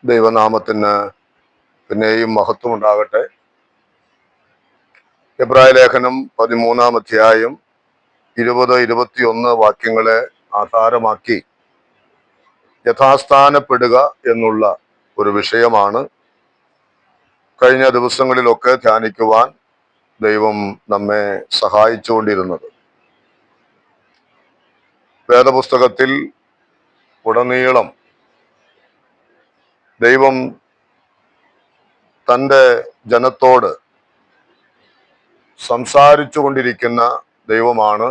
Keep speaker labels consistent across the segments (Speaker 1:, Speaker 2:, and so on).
Speaker 1: ദൈവനാമത്തിന് പിന്നെയും മഹത്വം ഉണ്ടാകട്ടെ. എബ്രായ ലേഖനം 13-ാം അധ്യായം 20-21 വാക്യങ്ങളെ ആധാരമാക്കി യഥാസ്ഥാനപ്പെടുക എന്നുള്ള ഒരു വിഷയമാണ് കഴിഞ്ഞ ദിവസങ്ങളിലൊക്കെ ധ്യാനിക്കുവാൻ ദൈവം നമ്മെ സഹായിച്ചുകൊണ്ടിരുന്നത്. വേദപുസ്തകത്തിൽ ഉടനീളം ദൈവം തൻ്റെ ജനത്തോട് സംസാരിച്ചു കൊണ്ടിരിക്കുന്ന ദൈവമാണ്.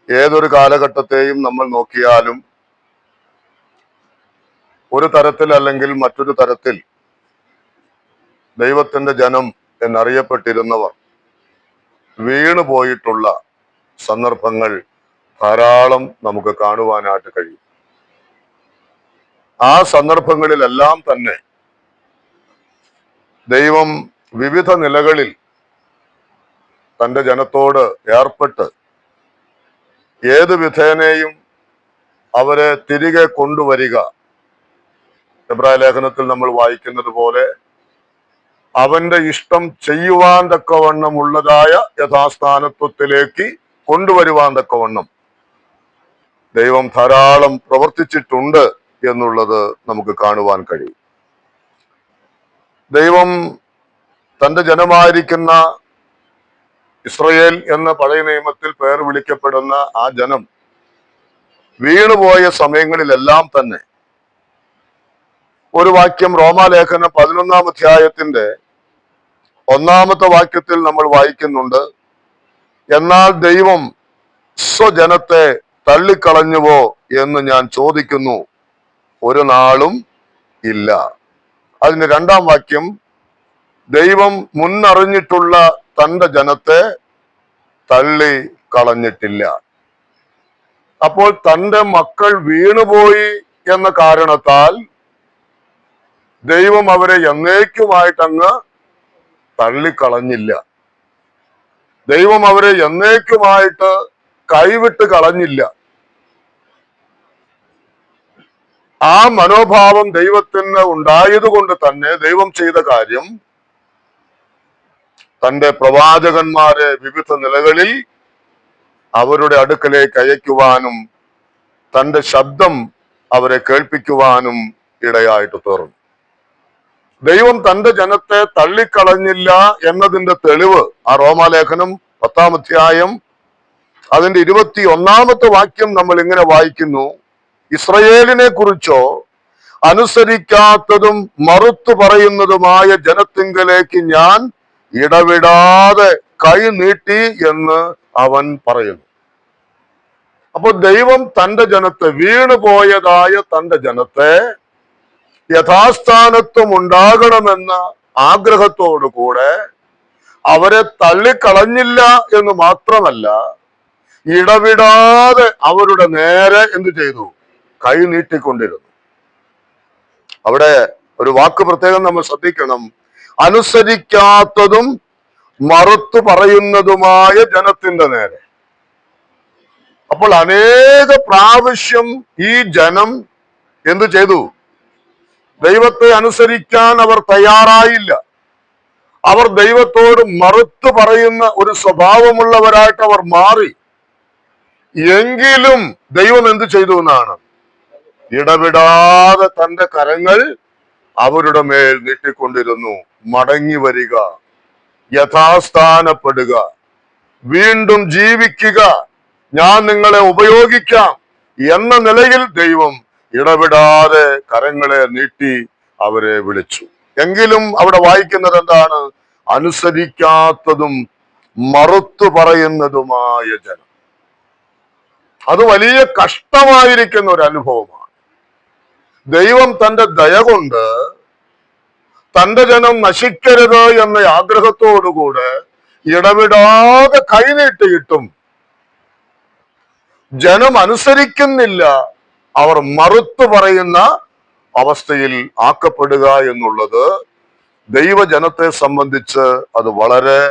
Speaker 1: ഏതൊരു കാലഘട്ടത്തെയും നമ്മൾ നോക്കിയാലും ഒരു തരത്തിൽ അല്ലെങ്കിൽ മറ്റൊരു തരത്തിൽ ദൈവത്തിൻ്റെ ജനം എന്നറിയപ്പെട്ടിരുന്നവർ വീണുപോയിട്ടുള്ള സന്ദർഭങ്ങൾ ധാരാളം നമുക്ക് കാണുവാനായിട്ട് കഴിയും. ആ സന്ദർഭങ്ങളിലെല്ലാം തന്നെ ദൈവം വിവിധ നിലകളിൽ തൻ്റെ ജനത്തോട് ഏർപ്പെട്ട് ഏത് വിധേനയും അവരെ തിരികെ കൊണ്ടുവരിക. എബ്രായ ലേഖനത്തിൽ നമ്മൾ വായിക്കുന്നത് പോലെ അവന്റെ ഇഷ്ടം ചെയ്യുവാൻ തക്കവണ്ണം ഉള്ളതായ യഥാസ്ഥാനത്വത്തിലേക്ക് കൊണ്ടുവരുവാൻ തക്കവണ്ണം ദൈവം ധാരാളം പ്രവർത്തിച്ചിട്ടുണ്ട് എന്നുള്ളത് നമുക്ക് കാണുവാൻ കഴിയും. ദൈവം തൻ്റെ ജനമായിരിക്കുന്ന ഇസ്രയേൽ എന്ന പഴയ നിയമത്തിൽ പേർ വിളിക്കപ്പെടുന്ന ആ ജനം വീണുപോയ സമയങ്ങളിലെല്ലാം തന്നെ ഒരു വാക്യം റോമാലേഖനം 11-ാം അധ്യായത്തിന്റെ 1-ാമത്തെ വാക്യത്തിൽ നമ്മൾ വായിക്കുന്നുണ്ട്. എന്നാൽ ദൈവം സ്വജനത്തെ തള്ളിക്കളഞ്ഞുവോ എന്ന് ഞാൻ ചോദിക്കുന്നു, ഒരു നാളും ഇല്ല. അതിന്റെ 2-ാം വാക്യം, ദൈവം മുന്നറിഞ്ഞിട്ടുള്ള തൻ്റെ ജനത്തെ തള്ളി കളഞ്ഞിട്ടില്ല. അപ്പോൾ തൻ്റെ മക്കൾ വീണുപോയി എന്ന കാരണത്താൽ ദൈവം അവരെ എന്നേക്കുമായിട്ടങ്ങ് തള്ളിക്കളഞ്ഞില്ല. ദൈവം അവരെ എന്നേക്കുമായിട്ട് കൈവിട്ട് കളഞ്ഞില്ല. ആ മനോഭാവം ദൈവത്തിന് ഉണ്ടായതുകൊണ്ട് തന്നെ ദൈവം ചെയ്ത കാര്യം തൻ്റെ പ്രവാചകന്മാരെ വിവിധ നിലകളിൽ അവരുടെ അടുക്കലേക്ക് അയക്കുവാനും തൻ്റെ ശബ്ദം അവരെ കേൾപ്പിക്കുവാനും ഇടയായിട്ട് തീർന്നു. ദൈവം തൻ്റെ ജനത്തെ തള്ളിക്കളഞ്ഞില്ല എന്നതിന്റെ തെളിവ് ആ റോമാലേഖനം 10-ാം അധ്യായം അതിന്റെ 21-ാമത്തെ വാക്യം നമ്മൾ ഇങ്ങനെ വായിക്കുന്നു. ഇസ്രയേലിനെ കുറിച്ചോ അനുസരിക്കാത്തതും മറുത്തു പറയുന്നതുമായ ജനത്തിങ്കലേക്ക് ഞാൻ ഇടവിടാതെ കൈ നീട്ടി എന്ന് അവൻ പറയുന്നു. അപ്പോൾ ദൈവം തൻ്റെ ജനത്തെ, വീണുപോയതായ തൻ്റെ ജനത്തെ യഥാസ്ഥാനത്വം ഉണ്ടാകണമെന്ന ആഗ്രഹത്തോടു കൂടെ അവരെ തള്ളിക്കളഞ്ഞില്ല എന്ന് മാത്രമല്ല, ഇടവിടാതെ അവരുടെ നേരെ എന്ത് ചെയ്തു? കൈ നീട്ടിക്കൊണ്ടിരുന്നു. അവിടെ ഒരു വാക്ക് പ്രത്യേകം നമ്മൾ ശ്രദ്ധിക്കണം. അനുസരിക്കാത്തതും മറുത്തു പറയുന്നതുമായ ജനത്തിന്റെ നേരെ. അപ്പോൾ അനേക പ്രാവശ്യം ഈ ജനം എന്തു ചെയ്തു? ദൈവത്തെ അനുസരിക്കാൻ അവർ തയ്യാറായില്ല. അവർ ദൈവത്തോട് മറുത്തു പറയുന്ന ഒരു സ്വഭാവമുള്ളവരായിട്ട് അവർ മാറി. എങ്കിലും ദൈവം എന്തു ചെയ്തു എന്നാണ്? ഇടവിടാതെ തൻ്റെ കരങ്ങൾ അവരുടെ മേൽ നീട്ടിക്കൊണ്ടിരുന്നു. മടങ്ങി വരിക, യഥാസ്ഥാനപ്പെടുക, വീണ്ടും ജീവിക്കുക, ഞാൻ നിങ്ങളെ ഉപയോഗിക്കാം എന്ന നിലയിൽ ദൈവം ഇടവിടാതെ കരങ്ങളെ നീട്ടി അവരെ വിളിച്ചു. എങ്കിലും അവിടെ വായിക്കുന്നത് എന്താണ്? അനുസരിക്കാത്തതും മറുത്തു പറയുന്നതുമായ ജനം. അത് വലിയ കഷ്ടമായിരിക്കുന്ന ഒരു അനുഭവമാണ്. ദൈവം തൻ്റെ ദയ കൊണ്ട് തൻ്റെ ജനം നശിക്കരുത് എന്ന ആഗ്രഹത്തോടുകൂടെ ഇടവിടാതെ കൈനീട്ടിയിട്ടും ജനം അനുസരിക്കുന്നില്ല. അവർ മറുത്തു പറയുന്ന അവസ്ഥയിൽ ആക്കപ്പെടുക എന്നുള്ളത് ദൈവജനത്തെ സംബന്ധിച്ച് അത് വളരെ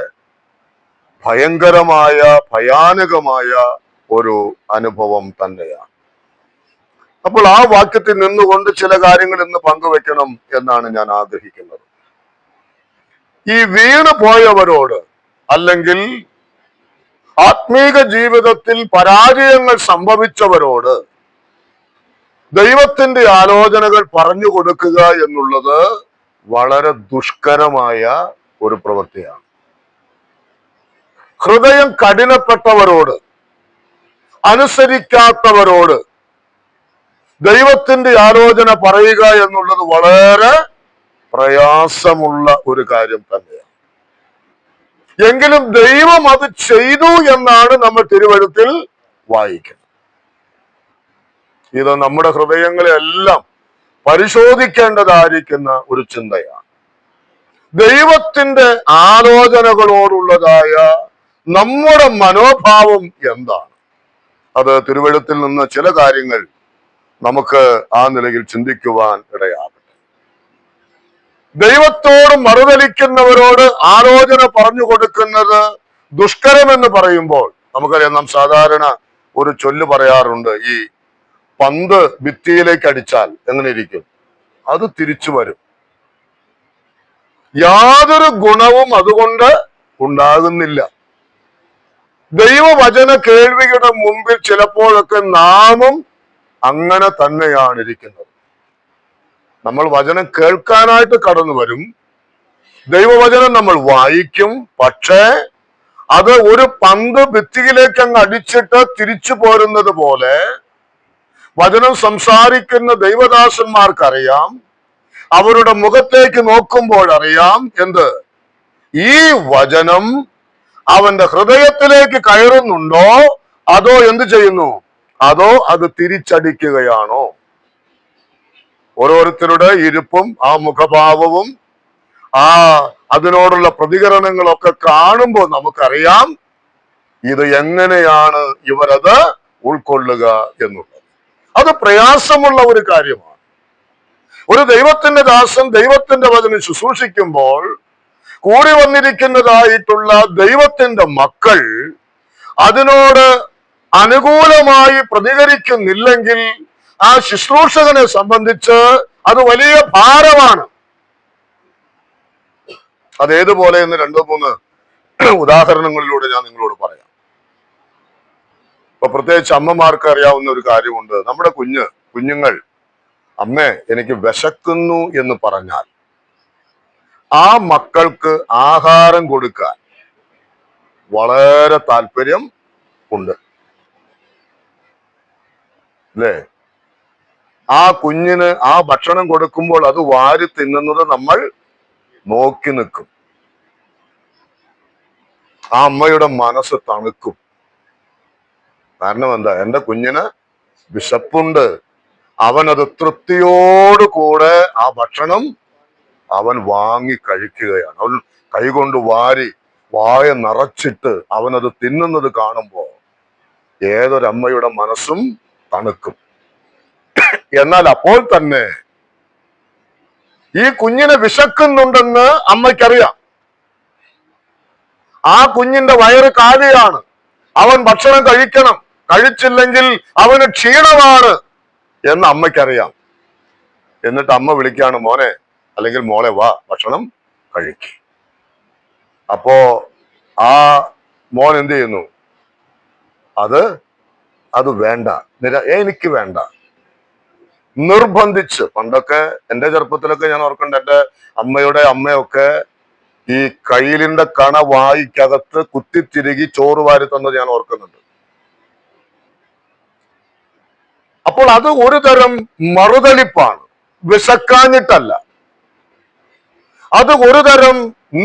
Speaker 1: ഭയങ്കരമായ, ഭയാനകമായ ഒരു അനുഭവം തന്നെയാണ്. അപ്പോൾ ആ വാക്യത്തിൽ നിന്നുകൊണ്ട് ചില കാര്യങ്ങൾ ഇന്ന് പങ്കുവെക്കണം എന്നാണ് ഞാൻ ആഗ്രഹിക്കുന്നത്. ഈ വീണു പോയവരോട്, അല്ലെങ്കിൽ ആത്മീക ജീവിതത്തിൽ പരാജയങ്ങൾ സംഭവിച്ചവരോട് ദൈവത്തിന്റെ ആലോചനകൾ പറഞ്ഞു കൊടുക്കുക എന്നുള്ളത് വളരെ ദുഷ്കരമായ ഒരു പ്രവൃത്തിയാണ്. ഹൃദയം കഠിനപ്പെട്ടവരോട്, അനുസരിക്കാത്തവരോട് ദൈവത്തിന്റെ ആലോചന പറയുക എന്നുള്ളത് വളരെ പ്രയാസമുള്ള ഒരു കാര്യം തന്നെയാണ്. എങ്കിലും ദൈവം അത് ചെയ്തു എന്നാണ് നമ്മൾ തിരുവെഴുത്തിൽ വായിക്കുന്നത്. ഇത് നമ്മുടെ ഹൃദയങ്ങളെല്ലാം പരിശോധിക്കേണ്ടതായിരിക്കുന്ന ഒരു ചിന്തയാണ്. ദൈവത്തിന്റെ ആലോചനകളോടുള്ളതായ നമ്മുടെ മനോഭാവം എന്താണ്? അത് തിരുവെഴുത്തിൽ നിന്ന് ചില കാര്യങ്ങൾ നമുക്ക് ആ നിലയിൽ ചിന്തിക്കുവാൻ ഇടയാകട്ടെ. ദൈവത്തോട് മറുതലിക്കുന്നവരോട് ആലോചന പറഞ്ഞു കൊടുക്കുന്നത് ദുഷ്കരമെന്ന് പറയുമ്പോൾ നമുക്കറിയാം, നാം സാധാരണ ഒരു ചൊല്ല് പറയാറുണ്ട്, ഈ പന്ത് ഭിത്തിയിലേക്ക് അടിച്ചാൽ എങ്ങനെ ഇരിക്കും? അത് തിരിച്ചു വരും. യാതൊരു ഗുണവും അതുകൊണ്ട് ഉണ്ടാകുന്നില്ല. ദൈവവചന കേൾവിയുടെ മുമ്പിൽ ചിലപ്പോഴൊക്കെ നാമും അങ്ങനെ തന്നെയാണ് ഇരിക്കുന്നത്. നമ്മൾ വചനം കേൾക്കാനായിട്ട് കടന്നു വരും, ദൈവവചനം നമ്മൾ വായിക്കും, പക്ഷേ അത് ഒരു പന്ത് ഭിത്തിയിലേക്ക് അങ്ങ് അടിച്ചിട്ട് തിരിച്ചു പോരുന്നത് പോലെ വചനം സംസാരിക്കുന്ന ദൈവദാസന്മാർക്കറിയാം, അവരുടെ മുഖത്തേക്ക് നോക്കുമ്പോൾ അറിയാം, എന്ത്? ഈ വചനം അവന്റെ ഹൃദയത്തിലേക്ക് കയറുന്നുണ്ടോ, അതോ എന്ത് ചെയ്യുന്നു? അതോ അത് തിരിച്ചടിക്കുകയാണോ? ഓരോരുത്തരുടെ ഇരിപ്പും ആ മുഖഭാവവും ആ അതിനോടുള്ള പ്രതികരണങ്ങളൊക്കെ കാണുമ്പോൾ നമുക്കറിയാം ഇത് എങ്ങനെയാണ് ഇവരത് ഉൾക്കൊള്ളുക എന്നുള്ളത്. അത് പ്രയാസമുള്ള ഒരു കാര്യമാണ്. ഒരു ദൈവത്തിന്റെ ദാസൻ ദൈവത്തിന്റെ വചനം ശുശ്രൂഷിക്കുമ്പോൾ കൂടി വന്നിരിക്കുന്നതായിട്ടുള്ള ദൈവത്തിന്റെ മക്കൾ അതിനോട് അനുകൂലമായി പ്രതികരിക്കുന്നില്ലെങ്കിൽ ആ ശുശ്രൂഷകനെ സംബന്ധിച്ച് അത് വലിയ ഭാരമാണ്. അതേതുപോലെ എന്ന് 2-3 ഉദാഹരണങ്ങളിലൂടെ ഞാൻ നിങ്ങളോട് പറയാം. ഇപ്പൊ പ്രത്യേകിച്ച് അമ്മമാർക്ക് അറിയാവുന്ന ഒരു കാര്യമുണ്ട്. നമ്മുടെ കുഞ്ഞുങ്ങൾ അമ്മേ എനിക്ക് വിശക്കുന്നു എന്ന് പറഞ്ഞാൽ ആ മക്കൾക്ക് ആഹാരം കൊടുക്കാൻ വളരെ താല്പര്യം ഉണ്ട്, അല്ലേ? ആ കുഞ്ഞിന് ആ ഭക്ഷണം കൊടുക്കുമ്പോൾ അത് വാരി തിന്നുന്നത് നമ്മൾ നോക്കി നിൽക്കും. ആ അമ്മയുടെ മനസ്സ് തണുക്കും. കാരണം എന്താ? എന്റെ കുഞ്ഞിന് വിശപ്പുണ്ട്, അവനത് തൃപ്തിയോടുകൂടെ ആ ഭക്ഷണം അവൻ വാങ്ങി കഴിക്കുകയാണ്. അവൻ കൈകൊണ്ട് വാരി വായ നിറച്ചിട്ട് അവനത് തിന്നുന്നത് കാണുമ്പോൾ ഏതൊരമ്മയുടെ മനസ്സും തണുക്കും. എന്നാൽ അപ്പോൾ തന്നെ ഈ കുഞ്ഞിനെ വിശക്കുന്നുണ്ടെന്ന് അമ്മയ്ക്കറിയാം. ആ കുഞ്ഞിന്റെ വയറ് കാലിയാണ്, അവൻ ഭക്ഷണം കഴിക്കണം, കഴിച്ചില്ലെങ്കിൽ അവന് ക്ഷീണമാണ് എന്ന് അമ്മയ്ക്കറിയാം. എന്നിട്ട് അമ്മ വിളിക്കാണ്, മോനെ അല്ലെങ്കിൽ മോളെ വാ ഭക്ഷണം കഴിക്ക്. അപ്പോ ആ മോൻ എന്ത് ചെയ്യുന്നു? അത് വേണ്ട, എനിക്ക് വേണ്ട, നിർബന്ധിച്ച്. പണ്ടൊക്കെ എന്റെ ചെറുപ്പത്തിലൊക്കെ ഞാൻ ഓർക്കുന്നുണ്ട്, എന്റെ അമ്മയുടെ അമ്മയൊക്കെ ഈ കയ്യിലിന്റെ കണ വായിക്കകത്ത് കുത്തിത്തിരുകി ചോറ് വാരി തന്നത് ഞാൻ ഓർക്കുന്നുണ്ട്. അപ്പോൾ അത് ഒരു തരം മറുതലിപ്പാണ്, വിശക്കാഞ്ഞിട്ടല്ല. അത് ഒരു തരം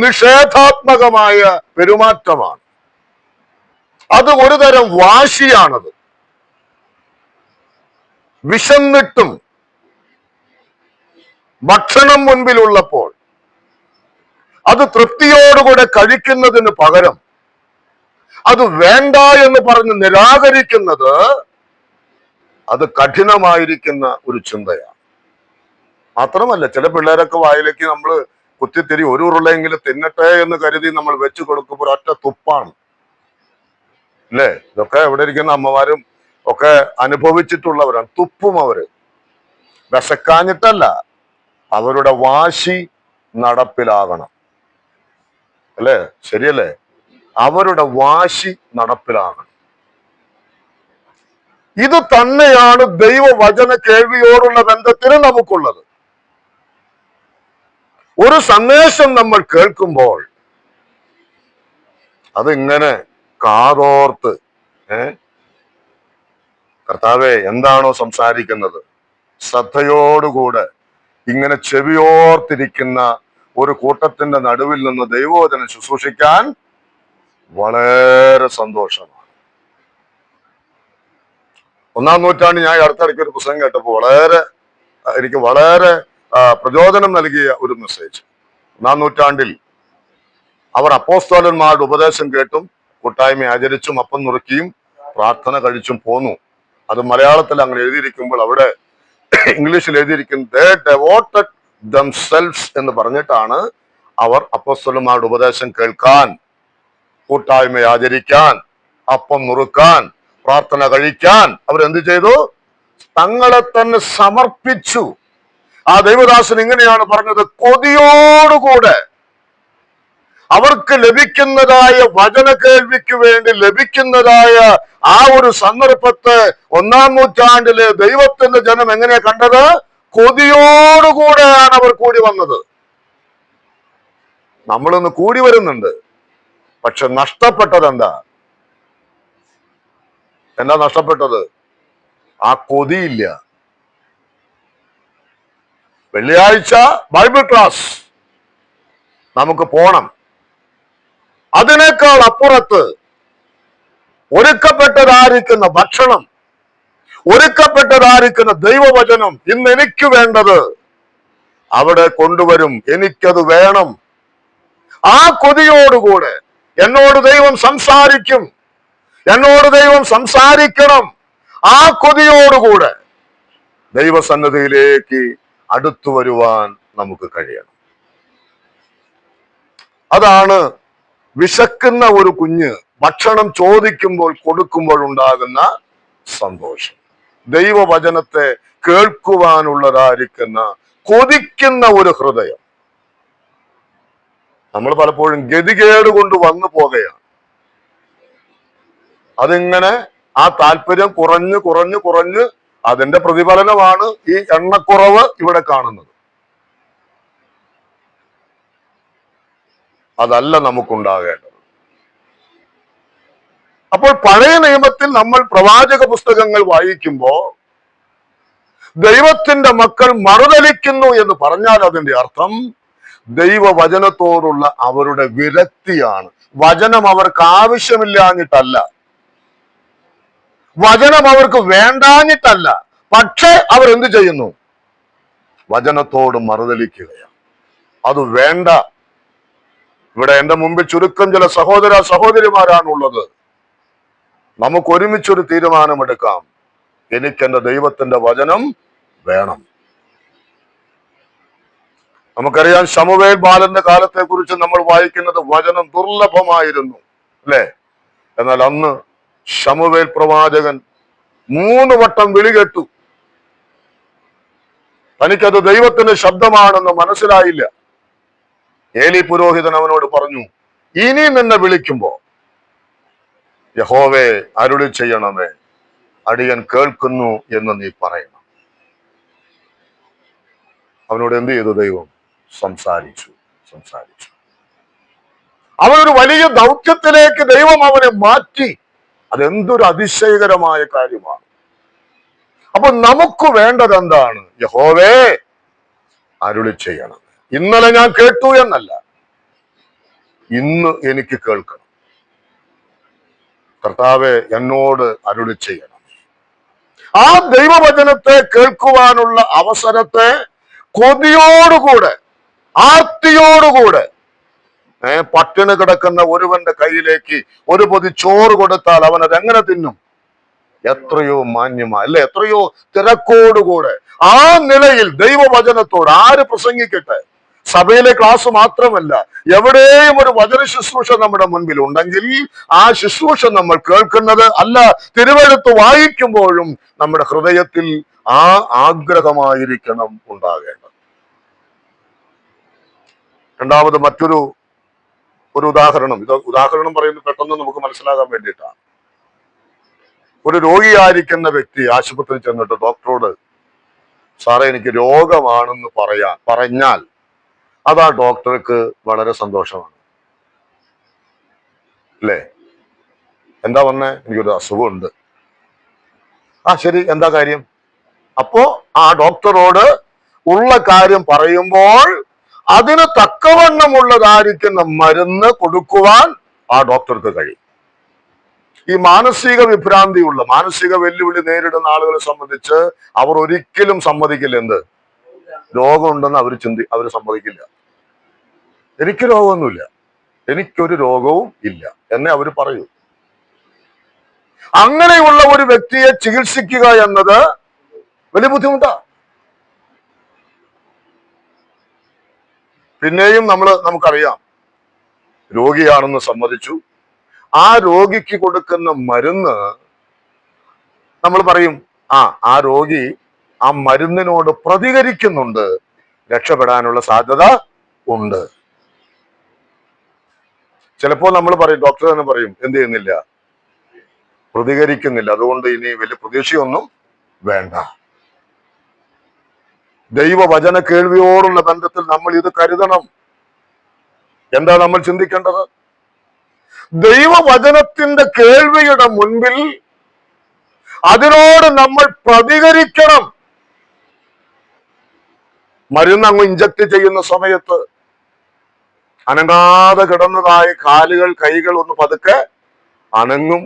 Speaker 1: നിഷേധാത്മകമായ പെരുമാറ്റമാണ്, അത് ഒരു തരം വാശിയാണത്. വിശന്നിട്ടും ഭക്ഷണം മുൻപിലുള്ളപ്പോൾ അത് തൃപ്തിയോടുകൂടെ കഴിക്കുന്നതിന് പകരം അത് വേണ്ട എന്ന് പറഞ്ഞ് നിരാകരിക്കുന്നത് അത് കഠിനമായിരിക്കുന്ന ഒരു ചിന്തയാണ്. മാത്രമല്ല, ചില പിള്ളേരൊക്കെ വായിലേക്ക് നമ്മൾ കുത്തിത്തിരി ഒരു ഉരുളയെങ്കിലും തിന്നട്ടെ എന്ന് കരുതി നമ്മൾ വെച്ചു കൊടുക്കുമ്പോൾ ഒറ്റ തുപ്പാണ്, അല്ലേ? ഇതൊക്കെ എവിടെ ഇരിക്കുന്ന അമ്മമാരും ഒക്കെ അനുഭവിച്ചിട്ടുള്ളവരാണ്. തുപ്പും അവര്, വിശക്കാഞ്ഞിട്ടല്ല, അവരുടെ വാശി നടപ്പിലാകണം. അല്ലേ? ശരിയല്ലേ? അവരുടെ വാശി നടപ്പിലാകണം. ഇത് തന്നെയാണ് ദൈവവചന കേൾവിയോടുള്ള ബന്ധത്തിന് നമുക്കുള്ളത്. ഒരു സന്ദേശം നമ്മൾ കേൾക്കുമ്പോൾ അതിങ്ങനെ കാതോർത്ത് കർത്താവേ എന്താണോ സംസാരിക്കുന്നത് ശ്രദ്ധയോടുകൂടെ ഇങ്ങനെ ചെവിയോർത്തിരിക്കുന്ന ഒരു കൂട്ടത്തിന്റെ നടുവിൽ നിന്ന് ദൈവവചനം ശുശ്രൂഷിക്കാൻ വളരെ സന്തോഷമാണ്. 1-ാം നൂറ്റാണ്ടിൽ ഞാൻ അടുത്തിടയ്ക്ക് ഒരു പുസ്തകം കേട്ടപ്പോൾ എനിക്ക് വളരെ പ്രചോദനം നൽകിയ ഒരു മെസ്സേജ്. 1-ാം നൂറ്റാണ്ടിൽ അവർ അപ്പോസ്തലന്മാരുടെ ഉപദേശം കേട്ടും കൂട്ടായ്മ ആചരിച്ചും അപ്പം നുറുക്കിയും പ്രാർത്ഥന കഴിച്ചും പോന്നു. അത് മലയാളത്തിൽ അങ്ങനെ എഴുതിയിരിക്കുമ്പോൾ അവിടെ ഇംഗ്ലീഷിൽ എഴുതിയിരിക്കുന്നത് they devoted themselves എന്ന് പറഞ്ഞിട്ടാണ് അവർ അപ്പോസ്തലന്മാരുടെ ഉപദേശം കേൾക്കാൻ, കൂട്ടായ്മ ആചരിക്കാൻ, അപ്പം നുറുക്കാൻ, പ്രാർത്ഥന കഴിക്കാൻ അവരെന്ത് ചെയ്തു? തങ്ങളെ തന്നെ സമർപ്പിച്ചു. ആ ദൈവദാസൻ ഇങ്ങനെയാണ് പറഞ്ഞത്, കൊതിയോടുകൂടെ അവർക്ക് ലഭിക്കുന്നതായ വചന കേൾവിക്ക് വേണ്ടി ലഭിക്കുന്നതായ ആ ഒരു സന്ദർഭത്തെ 1-ാം നൂറ്റാണ്ടിലെ ദൈവത്തിന്റെ ജനം എങ്ങനെ കണ്ടത്? കൊതിയോടുകൂടെയാണ് അവർ കൂടി വന്നത്. നമ്മളിന്ന് കൂടി വരുന്നുണ്ട്, പക്ഷെ നഷ്ടപ്പെട്ടത് എന്താ നഷ്ടപ്പെട്ടത്? ആ കൊതിയില്ല. വെള്ളിയാഴ്ച ബൈബിൾ ക്ലാസ് നമുക്ക് പോണം. അതിനേക്കാൾ അപ്പുറത്ത് ഒരുക്കപ്പെട്ടതായിരിക്കുന്ന ഭക്ഷണം, ഒരുക്കപ്പെട്ടതായിരിക്കുന്ന ദൈവവചനം ഇന്ന് എനിക്ക് വേണ്ടത് അവിടെ കൊണ്ടുവരും, എനിക്കത് വേണം. ആ കൊതിയോടുകൂടെ എന്നോട് ദൈവം സംസാരിക്കും, എന്നോട് ദൈവം സംസാരിക്കണം. ആ കൊതിയോടുകൂടെ ദൈവസന്നിധിയിലേക്ക് അടുത്തു വരുവാൻ നമുക്ക് കഴിയണം. അതാണ് വിശക്കുന്ന ഒരു കുഞ്ഞ് ഭക്ഷണം ചോദിക്കുമ്പോൾ കൊടുക്കുമ്പോൾ ഉണ്ടാകുന്ന സന്തോഷം. ദൈവവചനത്തെ കേൾക്കുവാനുള്ളതായിരിക്കുന്ന കൊതിക്കുന്ന ഒരു ഹൃദയം. നമ്മൾ പലപ്പോഴും ഗതികേട് കൊണ്ട് വന്നു പോകുകയാണ്. അതിങ്ങനെ ആ താല്പര്യം കുറഞ്ഞ് കുറഞ്ഞ് കുറഞ്ഞ് അതിന്റെ പ്രതിഫലനമാണ് ഈ എണ്ണക്കുറവ് ഇവിടെ കാണുന്നത്. അതല്ല നമുക്കുണ്ടാകേണ്ടത്. അപ്പോൾ പഴയ നിയമത്തിൽ നമ്മൾ പ്രവാചക പുസ്തകങ്ങൾ വായിക്കുമ്പോൾ ദൈവത്തിന്റെ മക്കൾ മറുതലിക്കുന്നു എന്ന് പറഞ്ഞാൽ അതിന്റെ അർത്ഥം ദൈവവചനത്തോടുള്ള അവരുടെ വിരക്തിയാണ്. വചനം അവർക്ക് ആവശ്യമില്ലാഞ്ഞിട്ടല്ല, വചനം അവർക്ക് വേണ്ടാഞ്ഞിട്ടല്ല, പക്ഷേ അവർ എന്ത് ചെയ്യുന്നു? വചനത്തോട് മറുതലിക്കുകയാണ്. അത് വേണ്ട. ഇവിടെ എന്റെ മുമ്പിൽ ചുരുക്കം ചില സഹോദര സഹോദരിമാരാണുള്ളത്. നമുക്ക് ഒരുമിച്ചൊരു തീരുമാനമെടുക്കാം, എനിക്കെന്റെ ദൈവത്തിന്റെ വചനം വേണം. നമുക്കറിയാം, ശമൂവേൽ ബാലന്റെ കാലത്തെ കുറിച്ച് നമ്മൾ വായിക്കുന്നത് വചനം ദുർലഭമായിരുന്നു, അല്ലേ? എന്നാൽ അന്ന് ശമൂവേൽ പ്രവാചകൻ 3 വട്ടം വിളി കേട്ടു. തനിക്കത് ദൈവത്തിന്റെ ശബ്ദമാണെന്ന് മനസ്സിലായില്ല. ഏലി പുരോഹിതൻ അവനോട് പറഞ്ഞു, ഇനി നിന്നെ വിളിക്കുമ്പോ യഹോവേ അരുളി ചെയ്യണമേ, അടിയൻ കേൾക്കുന്നു എന്ന് നീ പറയണം. അവനോട് എന്ത് ചെയ്തു? ദൈവം സംസാരിച്ചു. അവനൊരു വലിയ ദൗത്യത്തിലേക്ക് ദൈവം അവനെ മാറ്റി. അതെന്തൊരു അതിശയകരമായ കാര്യമാണ്. അപ്പൊ നമുക്ക് വേണ്ടത് എന്താണ്? യഹോവേ അരുളി ചെയ്യണം. ഇന്നലെ ഞാൻ കേട്ടു എന്നല്ല, ഇന്ന് എനിക്ക് കേൾക്കണം. കർത്താവെ എന്നോട് അരുളി ചെയ്യണം. ആ ദൈവവചനത്തെ കേൾക്കുവാനുള്ള അവസരത്തെ കൊതിയോടുകൂടെ, ആർത്തിയോടുകൂടെ, പട്ടിണി കിടക്കുന്ന ഒരുവന്റെ കയ്യിലേക്ക് ഒരു പൊതി ചോറ് കൊടുത്താൽ അവൻ അതെങ്ങനെ തിന്നും? എത്രയോ മാന്യമായി, അല്ലെ? എത്രയോ തിരക്കോടുകൂടെ. ആ നിലയിൽ ദൈവവചനത്തോട് ആര് പ്രസംഗിക്കട്ടെ, സഭയിലെ ക്ലാസ് മാത്രമല്ല, എവിടെയും ഒരു വചന ശുശ്രൂഷ നമ്മുടെ മുൻപിൽ ഉണ്ടെങ്കിൽ ആ ശുശ്രൂഷ നമ്മൾ കേൾക്കുന്നത് അല്ല, തിരുവെഴുത്ത് വായിക്കുമ്പോഴും നമ്മുടെ ഹൃദയത്തിൽ ആ ആഗ്രഹമായിരിക്കണം ഉണ്ടാകേണ്ടത്. രണ്ടാമത് മറ്റൊരു ഉദാഹരണം, ഇത് ഉദാഹരണം പറയുന്നത് പെട്ടെന്ന് നമുക്ക് മനസ്സിലാകാൻ വേണ്ടിയിട്ടാണ്. ഒരു രോഗിയായിരിക്കുന്ന വ്യക്തി ആശുപത്രിയിൽ ചെന്നിട്ട് ഡോക്ടറോട്, സാറേ എനിക്ക് രോഗമാണെന്ന് പറഞ്ഞാൽ അത് ആ ഡോക്ടർക്ക് വളരെ സന്തോഷമാണ്, അല്ലേ? എന്താ പറഞ്ഞേ? എനിക്കൊരു അസുഖമുണ്ട്. ആ ശരി, എന്താ കാര്യം? അപ്പോ ആ ഡോക്ടറോട് ഉള്ള കാര്യം പറയുമ്പോൾ അതിന് തക്കവണ്ണമുള്ളതായിരിക്കുന്ന മരുന്ന് കൊടുക്കുവാൻ ആ ഡോക്ടർക്ക് കഴിയും. ഈ മാനസിക വിഭ്രാന്തിയുള്ള, മാനസിക വെല്ലുവിളി നേരിടുന്ന ആളുകളെ സംബന്ധിച്ച് അവർ ഒരിക്കലും സമ്മതിക്കില്ല. എന്ത് രോഗമുണ്ടെന്ന് അവർ സമ്മതിക്കില്ല. എനിക്ക് രോഗമൊന്നുമില്ല, എനിക്കൊരു രോഗവും ഇല്ല എന്നേ അവർ പറയൂ. അങ്ങനെയുള്ള ഒരു വ്യക്തിയെ ചികിത്സിക്കുക എന്നത് വലിയ ബുദ്ധിമുട്ടാണ്. പിന്നെയും നമുക്കറിയാം, രോഗിയാണെന്ന് സമ്മതിച്ചു. ആ രോഗിക്ക് കൊടുക്കുന്ന മരുന്ന് നമ്മൾ പറയും, ആ രോഗി ആ മരുന്നിനോട് പ്രതികരിക്കുന്നുണ്ട്, രക്ഷപ്പെടാനുള്ള സാധ്യത ഉണ്ട്. ചിലപ്പോൾ നമ്മൾ പറയും, ഡോക്ടർ തന്നെ പറയും, എന്ത് ചെയ്യുന്നില്ല, പ്രതികരിക്കുന്നില്ല, അതുകൊണ്ട് ഇനി വലിയ പ്രതീക്ഷയൊന്നും വേണ്ട. ദൈവവചന കേൾവിയോടുള്ള ബന്ധത്തിൽ നമ്മൾ ഇത് കരുതണം. എന്താ നമ്മൾ ചിന്തിക്കേണ്ടത്? ദൈവവചനത്തിന്റെ കേൾവിയുടെ മുൻപിൽ അതിനോട് നമ്മൾ പ്രതികരിക്കണം. മരുന്ന് അങ്ങ് ഇഞ്ചക്ട് ചെയ്യുന്ന സമയത്ത് അനങ്ങാതെ കിടന്നതായ കാലുകൾ, കൈകൾ ഒന്ന് പതുക്കെ അനങ്ങും,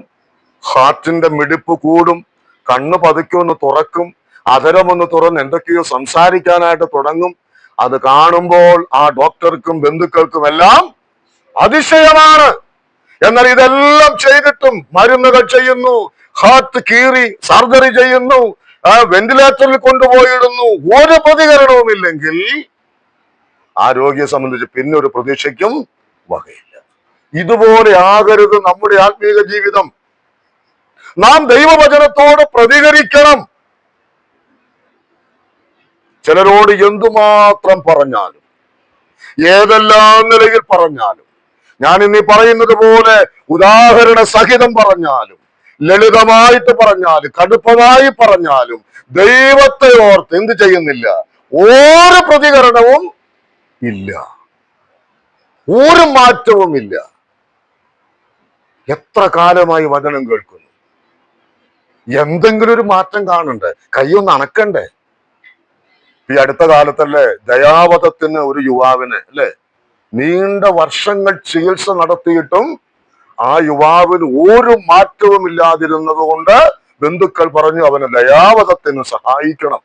Speaker 1: ഹാർട്ടിന്റെ മിടിപ്പ് കൂടും, കണ്ണ് പതുക്കെ ഒന്ന് തുറക്കും, അധരമൊന്ന് തുറന്ന് എന്തൊക്കെയോ സംസാരിക്കാനായിട്ട് തുടങ്ങും. അത് കാണുമ്പോൾ ആ ഡോക്ടർക്കും ബന്ധുക്കൾക്കും എല്ലാം അതിശയമാണ്. എന്നാൽ ഇതെല്ലാം ചെയ്തിട്ടും മരുന്നുകൾ ചെയ്യുന്നു, ഹാർട്ട് കീറി സർജറി ചെയ്യുന്നു, വെന്റിലേറ്ററിൽ കൊണ്ടുപോയിടുന്നു, ഒരു പ്രതികരണവും ഇല്ലെങ്കിൽ ആ രോഗിയെ സംബന്ധിച്ച് പിന്നെ ഒരു പ്രതീക്ഷയ്ക്കും വകയില്ല. ഇതുപോലെ ആകരുത് നമ്മുടെ ആത്മീയ ജീവിതം. നാം ദൈവവചനത്തോട് പ്രതികരിക്കണം. ചിലരോട് എന്തുമാത്രം പറഞ്ഞാലും, ഏതെല്ലാം നിലയിൽ പറഞ്ഞാലും, ഞാൻ ഇന്നീ പറയുന്നത് പോലെ ഉദാഹരണ സഹിതം പറഞ്ഞാലും, ലളിതമായിട്ട് പറഞ്ഞാലും, കടുപ്പമായി പറഞ്ഞാലും, ദൈവത്തെ ഓർത്ത് എന്ത് ചെയ്യുന്നില്ല, ഒരു പ്രതികരണവും ഇല്ല, ഒരു മാറ്റവും ഇല്ല. എത്ര കാലമായി വചനം കേൾക്കുന്നു, എന്തെങ്കിലും ഒരു മാറ്റം കാണണ്ടേ, കൈയൊന്ന് അണക്കണ്ടേ? ഈ അടുത്ത കാലത്തല്ലേ ദയാവധത്തിന് ഒരു യുവാവിന്, അല്ലെ, നീണ്ട വർഷങ്ങൾ ചികിത്സ നടത്തിയിട്ടും ആ യുവാവിന് ഒരു മാറ്റവും ഇല്ലാതിരുന്നത് കൊണ്ട് ബന്ധുക്കൾ പറഞ്ഞു അവന് ദയാവധത്തിന് സഹായിക്കണം.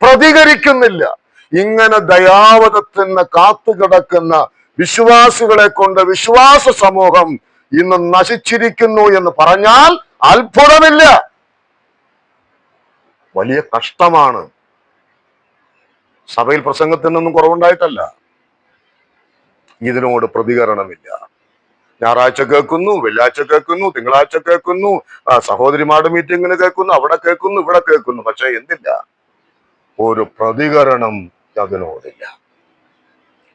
Speaker 1: പ്രതികരിക്കുന്നില്ല. ഇങ്ങനെ ദയാവധത്തിന് കാത്തുകിടക്കുന്ന വിശ്വാസികളെ കൊണ്ട് വിശ്വാസ സമൂഹം ഇന്ന് നശിച്ചിരിക്കുന്നു എന്ന് പറഞ്ഞാൽ അത്ഭുതമില്ല. വലിയ കഷ്ടമാണ്. സഭയിൽ പ്രസംഗത്തിനൊന്നും കുറവുണ്ടായിട്ടല്ല, ഇതിനോട് പ്രതികരണമില്ല. ഞായറാഴ്ച കേൾക്കുന്നു, വെള്ളിയാഴ്ച കേൾക്കുന്നു, തിങ്കളാഴ്ച കേൾക്കുന്നു, സഹോദരിമാരുടെ മീറ്റിങ്ങിന് കേൾക്കുന്നു, അവിടെ കേൾക്കുന്നു, ഇവിടെ കേൾക്കുന്നു, പക്ഷെ എന്തില്ല, ഒരു പ്രതികരണം അതിനോടില്ല.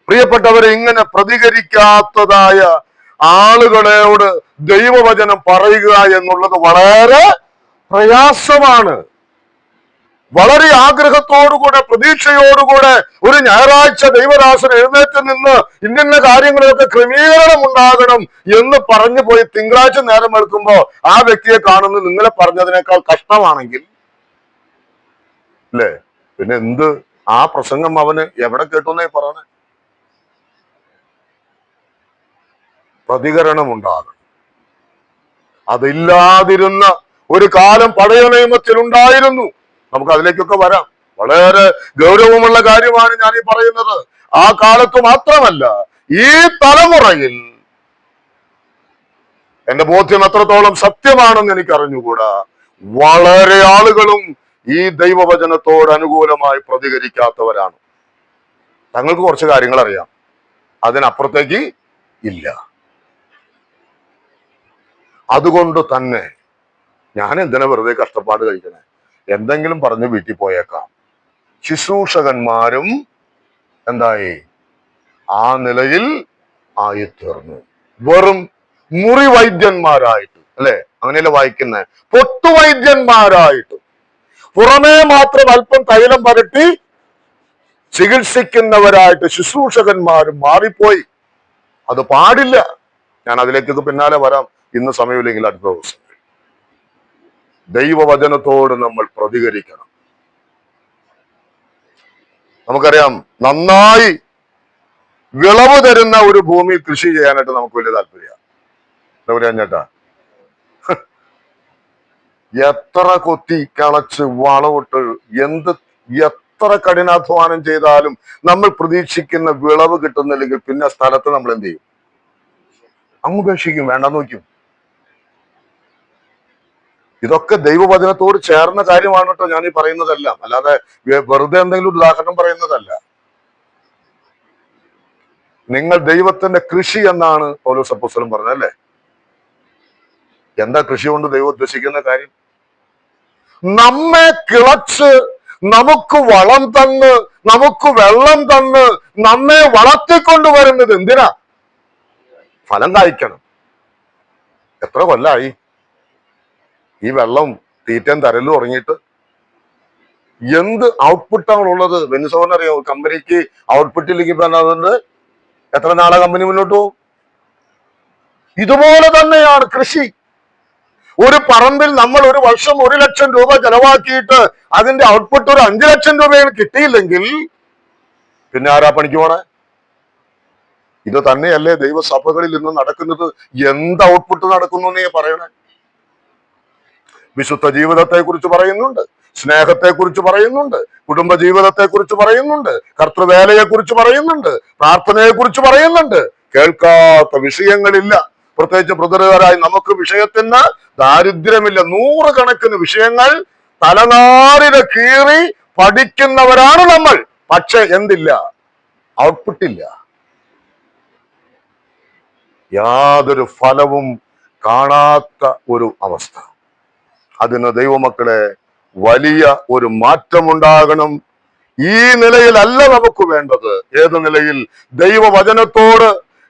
Speaker 1: പ്രിയപ്പെട്ടവരെ, ഇങ്ങനെ പ്രതികരിക്കാത്തതായ ആളുകളോട് ദൈവവചനം പറയുക എന്നുള്ളത് വളരെ പ്രയാസമാണ്. വളരെ ആഗ്രഹത്തോടുകൂടെ, പ്രതീക്ഷയോടുകൂടെ ഒരു ഞായറാഴ്ച ദൈവദാസൻ എഴുന്നേറ്റ് നിന്ന് ഇന്ന കാര്യങ്ങളൊക്കെ ക്രമീകരണം ഉണ്ടാകണം എന്ന് പറഞ്ഞു പോയി തിങ്കളാഴ്ച നേരം എടുക്കുമ്പോ ആ വ്യക്തിയെ കാണുന്നത് നിങ്ങളെ പറഞ്ഞതിനേക്കാൾ കഷ്ടമാണെങ്കിൽ, അല്ലേ, പിന്നെ എന്ത് ആ പ്രസംഗം അവന് എവിടെ കേട്ടുന്നേ പറഞ്ഞേ? പ്രതികരണം ഉണ്ടാകണം. അതില്ലാതിരുന്ന ഒരു കാലം പഴയ നിയമത്തിൽ ഉണ്ടായിരുന്നു. നമുക്ക് അതിലേക്കൊക്കെ വരാം. വളരെ ഗൗരവമുള്ള കാര്യമാണ് ഞാൻ ഈ പറയുന്നത്. ആ കാലത്ത് മാത്രമല്ല, ഈ തലമുറയിൽ എന്റെ ബോധ്യം എത്രത്തോളം സത്യമാണെന്ന് എനിക്ക് അറിഞ്ഞുകൂടാ, വളരെ ആളുകളും ഈ ദൈവവചനത്തോട് അനുകൂലമായി പ്രതികരിക്കാത്തവരാണ്. തങ്ങൾക്ക് കുറച്ച് കാര്യങ്ങൾ അറിയാം, അതിനപ്പുറത്തേക്ക് ഇല്ല. അതുകൊണ്ട് തന്നെ ഞാൻ എന്തിനാ വെറുതെ കഷ്ടപ്പാട് കഴിക്കണേ, എന്തെങ്കിലും പറഞ്ഞ് വീട്ടിൽ പോയേക്കാം. ശുശ്രൂഷകന്മാരും എന്തായി? ആ നിലയിൽ ആയിത്തീർന്നു. വെറും മുറി വൈദ്യന്മാരായിട്ട്, അല്ലെ? അങ്ങനെയല്ലേ വായിക്കുന്നത്? പൊട്ടുവൈദ്യന്മാരായിട്ട്, പുറമേ മാത്രം അല്പം തൈലം പരട്ടി ചികിത്സിക്കുന്നവരായിട്ട് ശുശ്രൂഷകന്മാരും മാറിപ്പോയി. അത് പാടില്ല. ഞാൻ അതിലേക്ക് പിന്നാലെ വരാം, ഇന്ന് സമയമില്ലെങ്കിൽ അടുത്ത ദിവസം. ദൈവവചനത്തോട് നമ്മൾ പ്രതികരിക്കണം. നമുക്കറിയാം, നന്നായി വിളവ് തരുന്ന ഒരു ഭൂമി കൃഷി ചെയ്യാനായിട്ട് നമുക്ക് വലിയ താല്പര്യമാണ്. എന്താ പറയാ ചേട്ടാ? എത്ര കൊത്തി കളച്ച് വളവിട്ട് എത്ര കഠിനാധ്വാനം ചെയ്താലും നമ്മൾ പ്രതീക്ഷിക്കുന്ന വിളവ് കിട്ടുന്നില്ലെങ്കിൽ പിന്നെ സ്ഥലത്ത് നമ്മൾ എന്ത് ചെയ്യും? അങ്ങ് ഉപേക്ഷിക്കും, വേണ്ടെന്ന് വയ്ക്കും. ഇതൊക്കെ ദൈവവചനത്തോട് ചേർന്ന കാര്യമാണ് കേട്ടോ ഞാൻ ഈ പറയുന്നതെല്ലാം, അല്ലാതെ വെറുതെ എന്തെങ്കിലും ഉദാഹരണം പറയുന്നതല്ല. നിങ്ങൾ ദൈവത്തിന്റെ കൃഷി എന്നാണ് പൗലോസ് അപ്പോസ്തലൻ പറഞ്ഞത്, അല്ലേ? എന്താ കൃഷി കൊണ്ട് ദൈവം ഉദ്ദേശിക്കുന്ന കാര്യം? നമ്മെ കിളച്ച്, നമുക്ക് വളം തന്ന്, നമുക്ക് വെള്ളം തന്ന്, നമ്മെ വളർത്തിക്കൊണ്ടുവരുന്നത് എന്തിനാ? ഫലം കായ്ക്കണം. എത്ര കൊല്ലായി ഈ വെള്ളം തീറ്റം തരല് തുടങ്ങിയിട്ട്? എന്ത് ഔട്ട്പുട്ടാണുള്ളത്? വെനിസോനറിയോ? കമ്പനിക്ക് ഔട്ട്പുട്ടിലേക്ക് പറഞ്ഞതുകൊണ്ട് എത്ര നാളെ കമ്പനി മുന്നോട്ട് പോകും? ഇതുപോലെ തന്നെയാണ് കൃഷി. ഒരു പറമ്പിൽ നമ്മൾ ഒരു വർഷം 1 ലക്ഷം രൂപ ചെലവാക്കിയിട്ട് അതിന്റെ ഔട്ട്പുട്ട് ഒരു 5 ലക്ഷം രൂപയാണ് കിട്ടിയില്ലെങ്കിൽ പിന്നെ ആരാ പണിക്ക് പോണേ? ഇത് തന്നെയല്ലേ ദൈവസഭകളിൽ ഇന്ന് നടക്കുന്നത്? എന്ത് ഔട്ട്പുട്ട് നടക്കുന്നു എന്നേ പറയണേ. വിശുദ്ധ ജീവിതത്തെ കുറിച്ച് പറയുന്നുണ്ട്, സ്നേഹത്തെ കുറിച്ച് പറയുന്നുണ്ട്, കുടുംബ ജീവിതത്തെ കുറിച്ച് പറയുന്നുണ്ട്, കർത്തൃവേലയെ കുറിച്ച് പറയുന്നുണ്ട്, പ്രാർത്ഥനയെ കുറിച്ച് പറയുന്നുണ്ട്. കേൾക്കാത്ത വിഷയങ്ങളില്ല. പ്രത്യേകിച്ച് ബ്രദറുകാരായി നമുക്ക് വിഷയത്തിന് ദാരിദ്ര്യമില്ല. 100 കണക്കിന് വിഷയങ്ങൾ തലനാരിന് കീറി പഠിക്കുന്നവരാണ് നമ്മൾ. പക്ഷെ എന്തില്ല? ഔട്ട്പുട്ടില്ല. യാതൊരു ഫലവും കാണാത്ത ഒരു അവസ്ഥ. അതിന് ദൈവമക്കളെ വലിയ ഒരു മാറ്റമുണ്ടാകണം. ഈ നിലയിലല്ല നമുക്ക് വേണ്ടത്. ഏത് നിലയിൽ? ദൈവവചനത്തോട്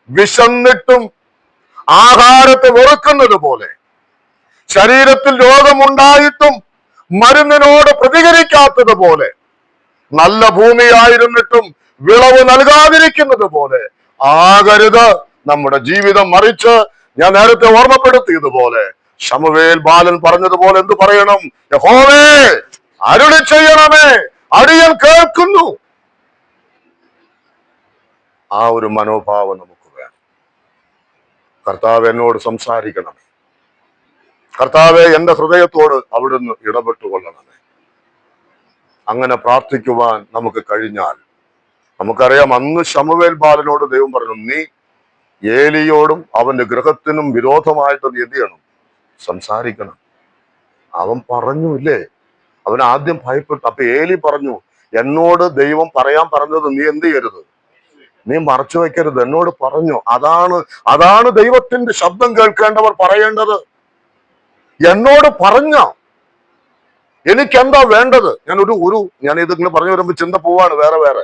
Speaker 1: വിശന്നിട്ടും ആഹാരത്തെ വെറുക്കുന്നത് പോലെ, ശരീരത്തിൽ രോഗമുണ്ടായിട്ടും മരുന്നിനോട് പ്രതികരിക്കാത്തത് പോലെ, നല്ല ഭൂമിയായിരുന്നിട്ടും വിളവ് നൽകാതിരിക്കുന്നത് പോലെ ആകരുത് നമ്മുടെ ജീവിതം. മറിച്ച് ഞാൻ നേരത്തെ ഓർമ്മപ്പെടുത്തിയതുപോലെ ശമൂവേൽ ബാലൻ പറഞ്ഞതുപോലെ എന്ത് പറയണം? യഹോവേ അരുളി ചെയ്യണമേ, അടിയൻ കേൾക്കുന്നു. ആ ഒരു മനോഭാവം നമുക്ക് വേണം. കർത്താവ് എന്നോട് സംസാരിക്കണമേ, കർത്താവെ എന്റെ ഹൃദയത്തോട് അവിടുന്ന് ഇടപെട്ടുകൊള്ളണമേ. അങ്ങനെ പ്രാർത്ഥിക്കുവാൻ നമുക്ക് കഴിഞ്ഞാൽ, നമുക്കറിയാം അന്ന് ശമൂവേൽ ബാലനോട് ദൈവം പറഞ്ഞു, നീ ഏലിയോടും അവന്റെ ഗൃഹത്തിനും വിരോധമായിട്ട് നീ എന്ത് ചെയ്യണം? സംസാരിക്കണം. അവൻ പറഞ്ഞു ഇല്ലേ? അവൻ ആദ്യം ഭയപ്പെട്ടു. അപ്പൊ ഏലി പറഞ്ഞു, എന്നോട് ദൈവം പറയാൻ പറഞ്ഞത് നീ എന്ത് ചെയ്യരുത്? നീ മറച്ചു വെക്കരുത്. എന്നോട് പറഞ്ഞു. അതാണ് ദൈവത്തിന്റെ ശബ്ദം കേൾക്കേണ്ടവർ പറയേണ്ടത്. എന്നോട് പറഞ്ഞ എനിക്കെന്താ വേണ്ടത്? ഞാൻ ഇതിങ്ങനെ പറഞ്ഞു വരുമ്പോ ചിന്ത പോവാണ് വേറെ.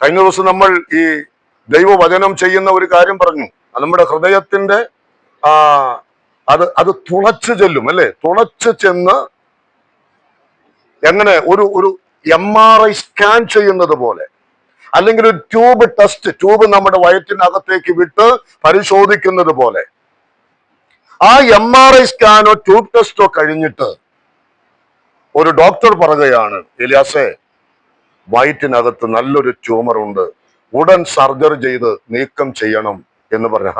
Speaker 1: കഴിഞ്ഞ ദിവസം നമ്മൾ ഈ ദൈവവചനം ചെയ്യുന്ന ഒരു കാര്യം പറഞ്ഞു. നമ്മുടെ ഹൃദയത്തിന്റെ അത് തുളച്ചു ചെല്ലും, അല്ലെ? തുളച്ചു ചെന്ന് എങ്ങനെ ഒരു MRI സ്കാൻ ചെയ്യുന്നത് പോലെ, അല്ലെങ്കിൽ ഒരു ട്യൂബ് നമ്മുടെ വയറ്റിനകത്തേക്ക് വിട്ട് പരിശോധിക്കുന്നത് പോലെ, ആ MRI സ്കാനോ ട്യൂബ് ടെസ്റ്റോ കഴിഞ്ഞിട്ട് ഒരു ഡോക്ടർ പറയുകയാണ്, എലിയാസേ വയറ്റിനകത്ത് നല്ലൊരു ട്യൂമർ ഉണ്ട്, ഉടൻ സർജറി ചെയ്ത് നീക്കം ചെയ്യണം എന്ന് പറഞ്ഞ,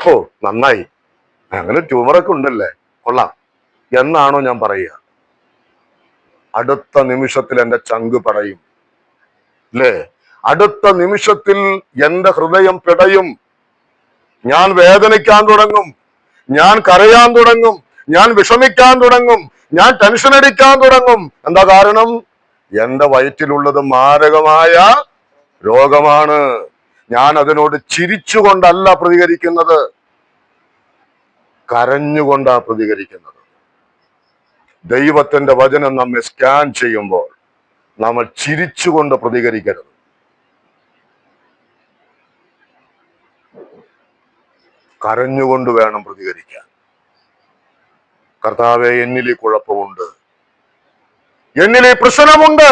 Speaker 1: ഓ നന്നായി, അങ്ങനെ ട്യൂമറൊക്കെ ഉണ്ടല്ലേ, കൊള്ളാം എന്നാണോ ഞാൻ പറയുക? അടുത്ത നിമിഷത്തിൽ എന്റെ ചങ്ക് പറയും, അല്ലേ? അടുത്ത നിമിഷത്തിൽ എന്റെ ഹൃദയം പിടയും. ഞാൻ വേദനിക്കാൻ തുടങ്ങും, ഞാൻ കരയാൻ തുടങ്ങും, ഞാൻ വിഷമിക്കാൻ തുടങ്ങും, ഞാൻ ടെൻഷൻ അടിക്കാൻ തുടങ്ങും. എന്താ കാരണം? എന്റെ വയറ്റിലുള്ളത് മാരകമായ രോഗമാണ്. ഞാൻ അതിനോട് ചിരിച്ചുകൊണ്ടല്ല പ്രതികരിക്കുന്നത്, കരഞ്ഞുകൊണ്ടാ പ്രതികരിക്കുന്നത്. ദൈവത്തിന്റെ വചനം നമ്മെ സ്കാൻ ചെയ്യുമ്പോൾ നമ്മൾ ചിരിച്ചുകൊണ്ട് പ്രതികരിക്കരുത്. കരഞ്ഞുകൊണ്ട് വേണം പ്രതികരിക്കാൻ. കർത്താവേ, എന്നിൽ കുഴപ്പമുണ്ട്, എന്നിൽ പ്രശ്നമുണ്ട്,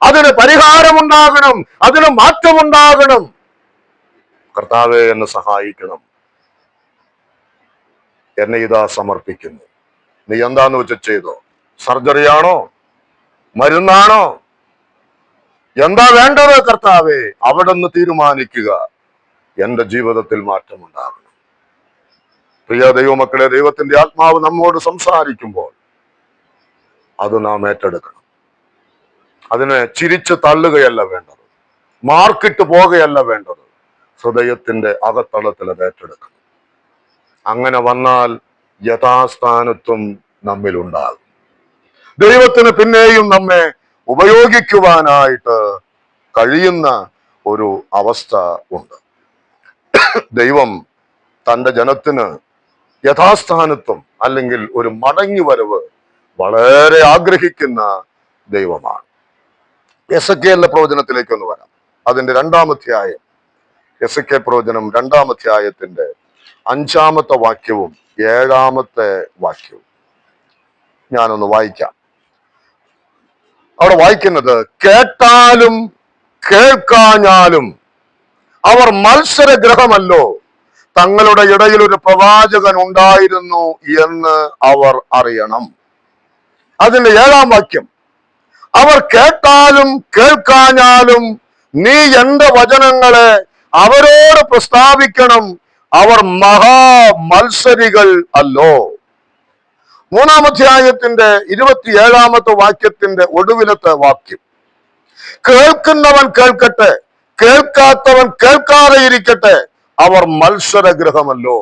Speaker 1: അതിന് പരിഹാരമുണ്ടാകണം, അതിന് മാറ്റമുണ്ടാകണം. കർത്താവേ, എന്നെ സഹായിക്കണം, എന്നെ ഇതാ സമർപ്പിക്കുന്നു. നീ എന്താന്ന് വെച്ച് ചെയ്തോ. സർജറിയാണോ, മരുന്നാണോ, എന്താ വേണ്ടത് കർത്താവേ, അവിടെ നിന്ന് തീരുമാനിക്കുക. എന്റെ ജീവിതത്തിൽ മാറ്റമുണ്ടാകണം. പ്രിയ ദൈവമക്കളെ, ദൈവത്തിന്റെ ആത്മാവ് നമ്മോട് സംസാരിക്കുമ്പോൾ അത് നാം ഏറ്റെടുക്കണം. അതിനെ ചിരിച്ച് തള്ളുകയല്ല വേണ്ടത്, മാർക്കിട്ട് പോകുകയല്ല വേണ്ടത്. ഹൃദയത്തിന്റെ അകത്തളത്തിൽ അത് ഏറ്റെടുക്കണം. അങ്ങനെ വന്നാൽ യഥാസ്ഥാനത്വം നമ്മിൽ ഉണ്ടാകും. ദൈവത്തിന് പിന്നെയും നമ്മെ ഉപയോഗിക്കുവാനായിട്ട് കഴിയുന്ന ഒരു അവസ്ഥ ഉണ്ട്. ദൈവം തന്റെ ജനത്തിന് യഥാസ്ഥാനത്വം അല്ലെങ്കിൽ ഒരു മടങ്ങി വരവ് വളരെ ആഗ്രഹിക്കുന്ന ദൈവമാണ്. എസെക്കിയേലിന്റെ പ്രവചനത്തിലേക്ക് ഒന്ന് വരാം. അതിന്റെ 2-ാം അധ്യായം, എസെക്കിയേൽ പ്രവചനം 2-ാം അധ്യായത്തിന്റെ 5-ാമത്തെ വാക്യവും 7-ാമത്തെ വാക്യവും ഞാനൊന്ന് വായിക്കാം. അവിടെ വായിക്കുന്നത്, കേട്ടാലും കേൾക്കാഞ്ഞാലും അവർ മത്സരഗ്രഹമല്ലോ, തങ്ങളുടെ ഇടയിൽ ഒരു പ്രവാചകൻ ഉണ്ടായിരുന്നു എന്ന് അവർ അറിയണം. അതിന്റെ 7-ാം വാക്യം, അവർ കേട്ടാലും കേൾക്കാഞ്ഞാലും നീ എന്റെ വചനങ്ങളെ അവരോട് പ്രസ്താവിക്കണം, അവർ മഹാമത്സരികൾ അല്ലോ. 3-ാം അധ്യായത്തിന്റെ 27-ാമത്തെ വാക്യത്തിന്റെ ഒടുവിലത്തെ വാക്യം, കേൾക്കുന്നവൻ കേൾക്കട്ടെ, കേൾക്കാത്തവൻ കേൾക്കാതെ ഇരിക്കട്ടെ, അവർ മത്സരഗ്രഹമല്ലോ.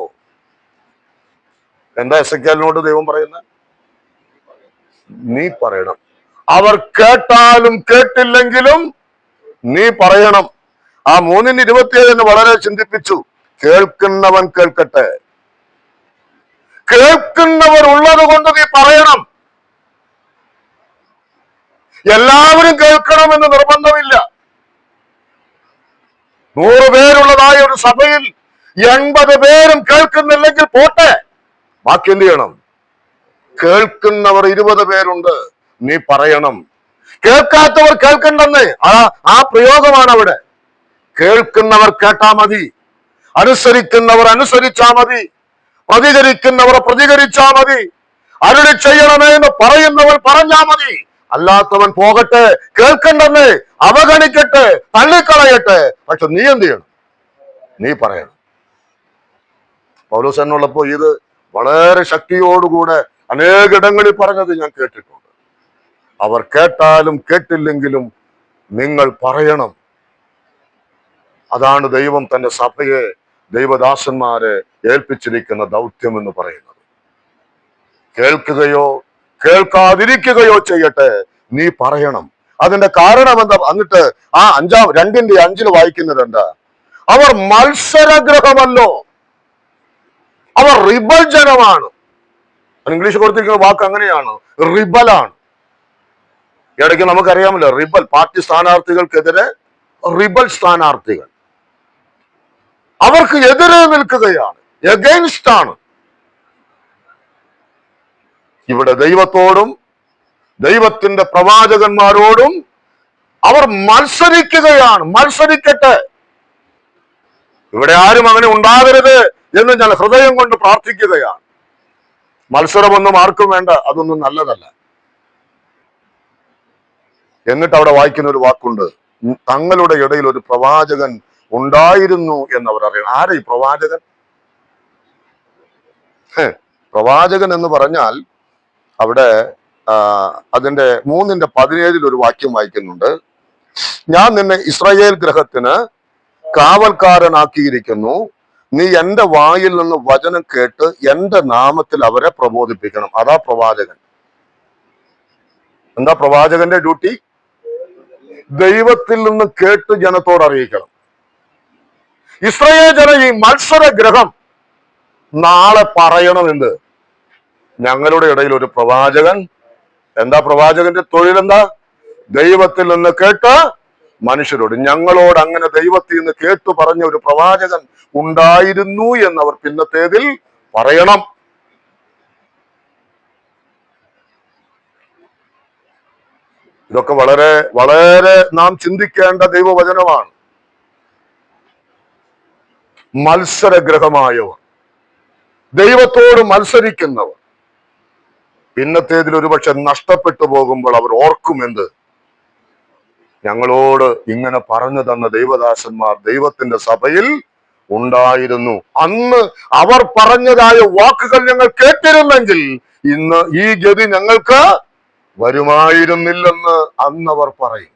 Speaker 1: എന്താ എസെക്കിയേലിനോട് ദൈവം പറയുന്നത്? നീ പറയണം. അവർ കേട്ടാലും കേട്ടില്ലെങ്കിലും നീ പറയണം. ആ 3:27 വളരെ ചിന്തിപ്പിച്ചു. കേൾക്കുന്നവൻ കേൾക്കട്ടെ, കേൾക്കുന്നവർ ഉള്ളത് കൊണ്ട് നീ പറയണം. എല്ലാവരും കേൾക്കണമെന്ന് നിർബന്ധമില്ല. 100 പേരുള്ളതായ ഒരു സഭയിൽ 80 പേരും കേൾക്കുന്നില്ലെങ്കിൽ പോട്ടെ, ബാക്കി എന്ത് ചെയ്യണം? കേൾക്കുന്നവർ 20 പേരുണ്ട്, നീ പറയണം. കേൾക്കാത്തവർ കേൾക്കണ്ടെന്ന് ആ പ്രയോഗമാണ് അവിടെ. കേൾക്കുന്നവർ കേട്ടാ മതി, അനുസരിക്കുന്നവർ അനുസരിച്ചാ മതി, പ്രതികരിക്കുന്നവർ പ്രതികരിച്ചാ മതി, അരുളി ചെയ്യണമേ എന്ന് പറയുന്നവർ പറഞ്ഞാ മതി. അല്ലാത്തവൻ പോകട്ടെ, കേൾക്കണ്ടെന്ന്, അവഗണിക്കട്ടെ, തള്ളിക്കളയട്ടെ. പക്ഷെ നീ എന്ത് ചെയ്യണം? നീ പറയണം. പൗലോസ് എന്നുള്ളപ്പോ ഇത് വളരെ ശക്തിയോടുകൂടെ അനേകിടങ്ങളിൽ പറഞ്ഞത് ഞാൻ കേട്ടിട്ടുണ്ട്. അവർ കേട്ടാലും കേട്ടില്ലെങ്കിലും നിങ്ങൾ പറയണം. അതാണ് ദൈവം തന്റെ സഭയെ, ദൈവദാസന്മാരെ ഏൽപ്പിച്ചിരിക്കുന്ന ദൗത്യം എന്ന് പറയുന്നത്. കേൾക്കുകയോ കേൾക്കാതിരിക്കുകയോ ചെയ്യട്ടെ, നീ പറയണം. അതിന്റെ കാരണം എന്താ? എന്നിട്ട് ആ 2:5 വായിക്കുന്നത് എന്താ? അവർ മത്സരഗ്രഹമല്ലോ, അവർ റിബൽ ജനമാണ്. ഇംഗ്ലീഷ് കൊടുത്തിരിക്കുന്ന വാക്ക് അങ്ങനെയാണ്, റിബലാണ്. ഇടയ്ക്ക് നമുക്കറിയാമല്ലോ, റിബൽ പാർട്ടി സ്ഥാനാർത്ഥികൾക്കെതിരെ റിബൽ സ്ഥാനാർത്ഥികൾ, അവർക്ക് എതിരെ നിൽക്കുകയാണ്, എഗെയിൻസ്റ്റ് ആണ്. ഇവിടെ ദൈവത്തോടും ദൈവത്തിന്റെ പ്രവാചകന്മാരോടും അവർ മത്സരിക്കുകയാണ്. മത്സരിക്കട്ടെ. ഇവിടെ ആരും അങ്ങനെ ഉണ്ടാകരുത് എന്ന് ഞാൻ ഹൃദയം കൊണ്ട് പ്രാർത്ഥിക്കുകയാണ്. മത്സരമൊന്നും ആർക്കും വേണ്ട, അതൊന്നും നല്ലതല്ല. എന്നിട്ട് അവിടെ വായിക്കുന്ന ഒരു വാക്കുണ്ട്, തങ്ങളുടെ ഇടയിൽ ഒരു പ്രവാചകൻ ഉണ്ടായിരുന്നു എന്നവർ അറിയണം. ആരാ ഈ പ്രവാചകൻ? പ്രവാചകൻ എന്ന് പറഞ്ഞാൽ അവിടെ അതിന്റെ 3:17 ഒരു വാക്യം വായിക്കുന്നുണ്ട്. ഞാൻ നിന്നെ ഇസ്രായേൽ ഗൃഹത്തിന് കാവൽക്കാരനാക്കിയിരിക്കുന്നു, നീ എന്റെ വായിൽ നിന്ന് വചനം കേട്ട് എന്റെ നാമത്തിൽ അവരെ പ്രബോധിപ്പിക്കണം. അതാ പ്രവാചകൻ. എന്താ പ്രവാചകന്റെ ഡ്യൂട്ടി? ദൈവത്തിൽ നിന്ന് കേട്ട് ജനത്തോട് അറിയിക്കണം. ഇസ്രായേൽ ജനം ഈ മത്സരഗ്രഹം നാളെ പറയണമെന്ന്, ഞങ്ങളുടെ ഇടയിൽ ഒരു പ്രവാചകൻ, എന്താ പ്രവാചകന്റെ തൊഴിൽ എന്താ? ദൈവത്തിൽ നിന്ന് കേട്ട് മനുഷ്യരോട്. ഞങ്ങളോട് അങ്ങനെ ദൈവത്തിൽ നിന്ന് കേട്ടു പറഞ്ഞ ഒരു പ്രവാചകൻ ഉണ്ടായിരുന്നു എന്നവർ പിന്നത്തേതിൽ പറയണം. ഇതൊക്കെ വളരെ വളരെ നാം ചിന്തിക്കേണ്ട ദൈവവചനമാണ്. മത്സരഗ്രഹമായവർ, ദൈവത്തോട് മത്സരിക്കുന്നവർ പിന്നത്തേതിൽ ഒരുപക്ഷെ നഷ്ടപ്പെട്ടു പോകുമ്പോൾ അവർ ഓർക്കുമെന്ത്? ഞങ്ങളോട് ഇങ്ങനെ പറഞ്ഞു തന്ന ദൈവദാസന്മാർ ദൈവത്തിന്റെ സഭയിൽ ഉണ്ടായിരുന്നു. അന്ന് അവർ പറഞ്ഞതായ വാക്കുകൾ ഞങ്ങൾ കേട്ടിരുന്നെങ്കിൽ ഇന്ന് ഈ ഗതി ഞങ്ങൾക്ക് വരുമായിരുന്നില്ലെന്ന് അന്നവർ പറയും.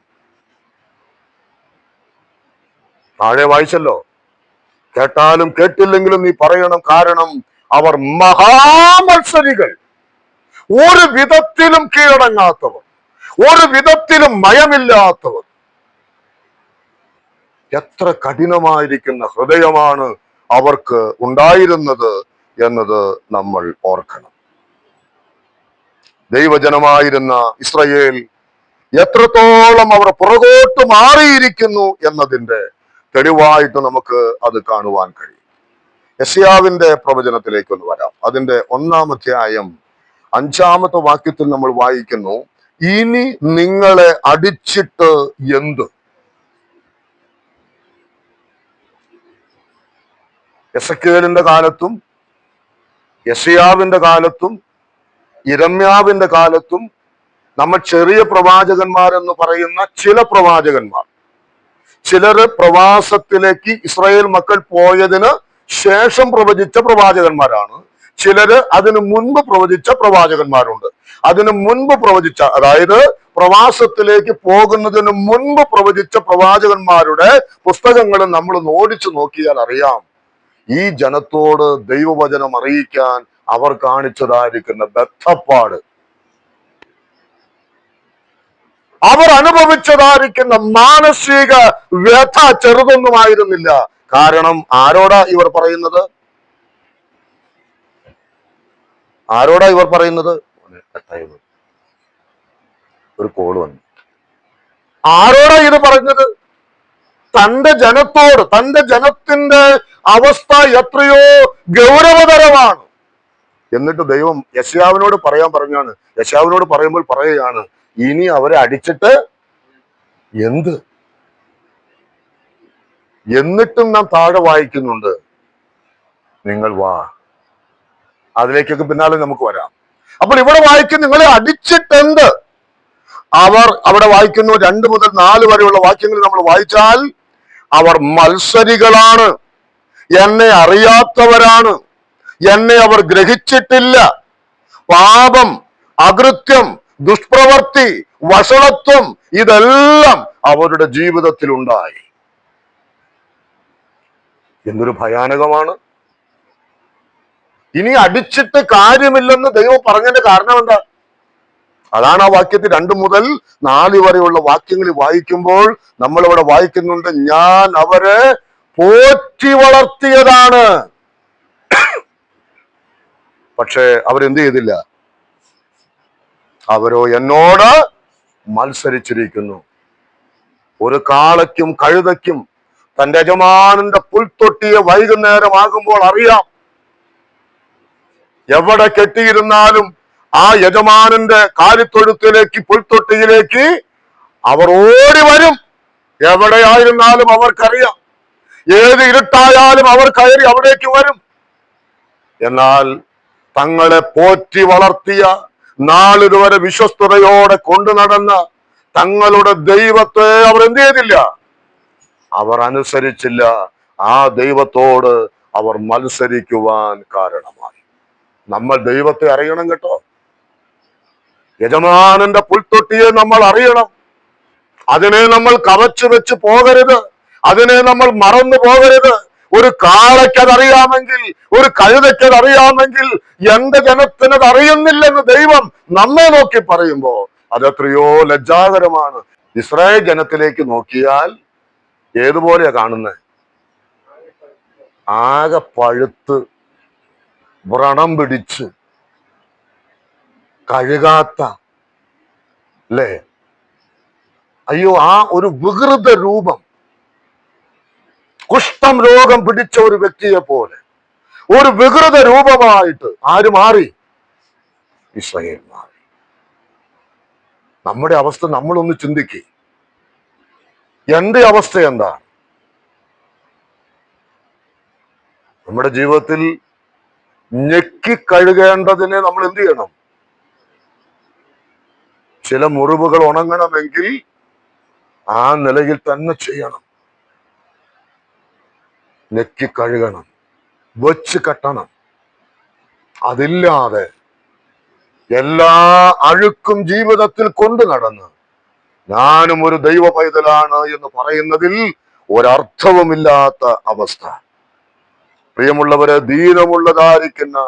Speaker 1: താഴെ വായിച്ചല്ലോ, കേട്ടാലും കേട്ടില്ലെങ്കിലും നീ പറയണം. കാരണം അവർ മഹാമത്സരികൾ, ഒരു വിധത്തിലും കീഴടങ്ങാത്തവർ, ഒരു വിധത്തിലും മയമില്ലാത്തവർ. എത്ര കഠിനമായിരിക്കുന്ന ഹൃദയമാണ് അവർക്ക് ഉണ്ടായിരുന്നത് എന്നത് നമ്മൾ ഓർക്കണം. ദൈവജനമായിരുന്ന ഇസ്രായേൽ എത്രത്തോളം അവർ പുറകോട്ട് മാറിയിരിക്കുന്നു എന്നതിന്റെ തെളിവായിട്ട് നമുക്ക് അത് കാണുവാൻ കഴിയും. യെശയ്യാവിന്റെ പ്രവചനത്തിലേക്ക് ഒന്ന് വരാം. അതിന്റെ 1-ാം അധ്യായം 5-ാമത്തെ വാക്യത്തിൽ നമ്മൾ വായിക്കുന്നു, ഇനി നിങ്ങളെ അടിച്ചിട്ട് എന്ത്? എസെക്കിയേലിന്റെ കാലത്തും യെശയ്യാവിന്റെ കാലത്തും യിരെമ്യാവിന്റെ കാലത്തും നമ്മൾ ചെറിയ പ്രവാചകന്മാരെന്ന് പറയുന്ന ചില പ്രവാചകന്മാർ, ചിലര് പ്രവാസത്തിലേക്ക് ഇസ്രായേൽ മക്കൾ പോയതിന് ശേഷം പ്രവചിച്ച പ്രവാചകന്മാരാണ്. ചിലര് അതിനു മുൻപ് പ്രവചിച്ച പ്രവാചകന്മാരുണ്ട്. അതിനു മുൻപ് പ്രവചിച്ച, അതായത് പ്രവാസത്തിലേക്ക് പോകുന്നതിന് മുൻപ് പ്രവചിച്ച പ്രവാചകന്മാരുടെ പുസ്തകങ്ങൾ നമ്മൾ ഓടിച്ചു നോക്കിയാൽ അറിയാം, ഈ ജനത്തോട് ദൈവവചനം അറിയിക്കാൻ അവർ കാണിച്ചതായിരിക്കുന്ന ബദ്ധപ്പാട്, അവർ അനുഭവിച്ചതായിരിക്കുന്ന മാനസിക വ്യഥ ചെറുതൊന്നുമായിരുന്നില്ല. കാരണം ആരോടാ ഇവർ പറയുന്നത്? ആരോടാ ഇവർ പറയുന്നത്? ഒരു കോള് വന്നു. ആരോടാ ഇത് പറഞ്ഞത്? തന്റെ ജനത്തോട്. തന്റെ ജനത്തിന്റെ അവസ്ഥ എത്രയോ ഗൗരവതരമാണ്. എന്നിട്ട് ദൈവം യെശയ്യാവിനോട് പറയാൻ പറഞ്ഞാണ്. യെശയ്യാവിനോട് പറയുമ്പോൾ പറയുകയാണ്, ഇനി അവരെ അടിച്ചിട്ട് എന്ത്? എന്നിട്ടും നാം താഴെ വായിക്കുന്നുണ്ട്, നിങ്ങൾ വാ. അതിലേക്കൊക്കെ പിന്നാലെ നമുക്ക് വരാം. അപ്പോൾ ഇവിടെ വായിക്കും, നിങ്ങളെ അടിച്ചിട്ടെന്ത്? അവർ അവിടെ വായിക്കുന്നു 2 മുതൽ 4 വരെയുള്ള വാക്യങ്ങൾ നമ്മൾ വായിച്ചാൽ, അവർ മത്സരികളാണ്, എന്നെ അറിയാത്തവരാണ്, എന്നെ അവർ ഗ്രഹിച്ചിട്ടില്ല. പാപം, അകൃത്യം, ദുഷ്പ്രവൃത്തി, വഷളത്വം ഇതെല്ലാം അവരുടെ ജീവിതത്തിൽ ഉണ്ടായി. എന്തൊരു ഭയാനകമാണ്! ഇനി അടിച്ചിട്ട് കാര്യമില്ലെന്ന് ദൈവം പറഞ്ഞതിന്റെ കാരണം എന്താ? അതാണ് ആ വാക്യത്തിൽ 2 മുതൽ 4 വരെയുള്ള വാക്യങ്ങളിൽ വായിക്കുമ്പോൾ നമ്മൾ ഇവിടെ വായിക്കുന്നുണ്ട്, ഞാൻ അവരെ പോറ്റി വളർത്തിയതാണ്. പക്ഷെ അവരെന്ത് ചെയ്തില്ല? അവരോ എന്നോട് മത്സരിച്ചിരിക്കുന്നു. ഒരു കാളയ്ക്കും കഴുതയ്ക്കും തന്റെ യജമാനന്റെ പുൽത്തൊട്ടിയെ വൈകുന്നേരമാകുമ്പോൾ അറിയാം. എവിടെ കെട്ടിയിരുന്നാലും ആ യജമാനന്റെ കാലിത്തൊഴുത്തിലേക്ക്, പുൽത്തൊട്ടിയിലേക്ക് അവർ ഓടി വരും. എവിടെയായിരുന്നാലും അവർക്കറിയാം. ഏത് ഇരുട്ടായാലും അവർ കയറി അവിടേക്ക് വരും. എന്നാൽ തങ്ങളെ പോറ്റി വളർത്തിയ, നാളിതുവരെ വിശ്വസ്തയോടെ കൊണ്ടു നടന്ന തങ്ങളുടെ ദൈവത്തെ അവർ എന്ത് ചെയ്തില്ല? അവർ അനുസരിച്ചില്ല. ആ ദൈവത്തോട് അവർ മത്സരിക്കുവാൻ കാരണമായി. നമ്മൾ ദൈവത്തെ അറിയണം കേട്ടോ. യജമാനന്റെ പുൽത്തൊട്ടിയെ നമ്മൾ അറിയണം. അതിനെ നമ്മൾ കവച്ചു വെച്ച് പോകരുത്. അതിനെ നമ്മൾ മറന്നു പോകരുത്. ഒരു കാളയ്ക്കതറിയാമെങ്കിൽ, ഒരു കഴുതയ്ക്കതറിയാമെങ്കിൽ എന്റെ ജനത്തിനത് അറിയുന്നില്ലെന്ന് ദൈവം നമ്മെ നോക്കി പറയുമ്പോ അതെത്രയോ ലജ്ജാകരമാണ്. ഇസ്രായേൽ ജനത്തിലേക്ക് നോക്കിയാൽ ഏതുപോലെയാ കാണുന്നത്? ആകെ പഴുത്ത് വ്രണം പിടിച്ച് കഴുകാത്ത, അല്ലേ? അയ്യോ, ആ ഒരു വികൃത രൂപം, കുഷ്ഠം രോഗം പിടിച്ച ഒരു വ്യക്തിയെ പോലെ ഒരു വികൃത രൂപമായിട്ട് ആര് മാറി? ഇസ്രായേൽ മാറി. നമ്മുടെ അവസ്ഥ നമ്മളൊന്ന് ചിന്തിക്കുക. എന്റെ അവസ്ഥ എന്താണ്? നമ്മുടെ ജീവിതത്തിൽ ഞെക്കി കഴുകേണ്ടതിനെ നമ്മൾ എന്ത് ചെയ്യണം? ചില മുറിവുകൾ ഉണങ്ങണമെങ്കിൽ ആ നിലയിൽ തന്നെ ചെയ്യണം. ഞെക്കി കഴുകണം, വെച്ച് കെട്ടണം. അതില്ലാതെ എല്ലാ അഴുക്കും ജീവിതത്തിൽ കൊണ്ടു നടന്ന് ഞാനും ഒരു ദൈവ പൈതലാണ് എന്ന് പറയുന്നതിൽ ഒരർത്ഥവുമില്ലാത്ത അവസ്ഥ. പ്രിയമുള്ളവരെ, ദീനമുള്ളതായിരിക്കുന്ന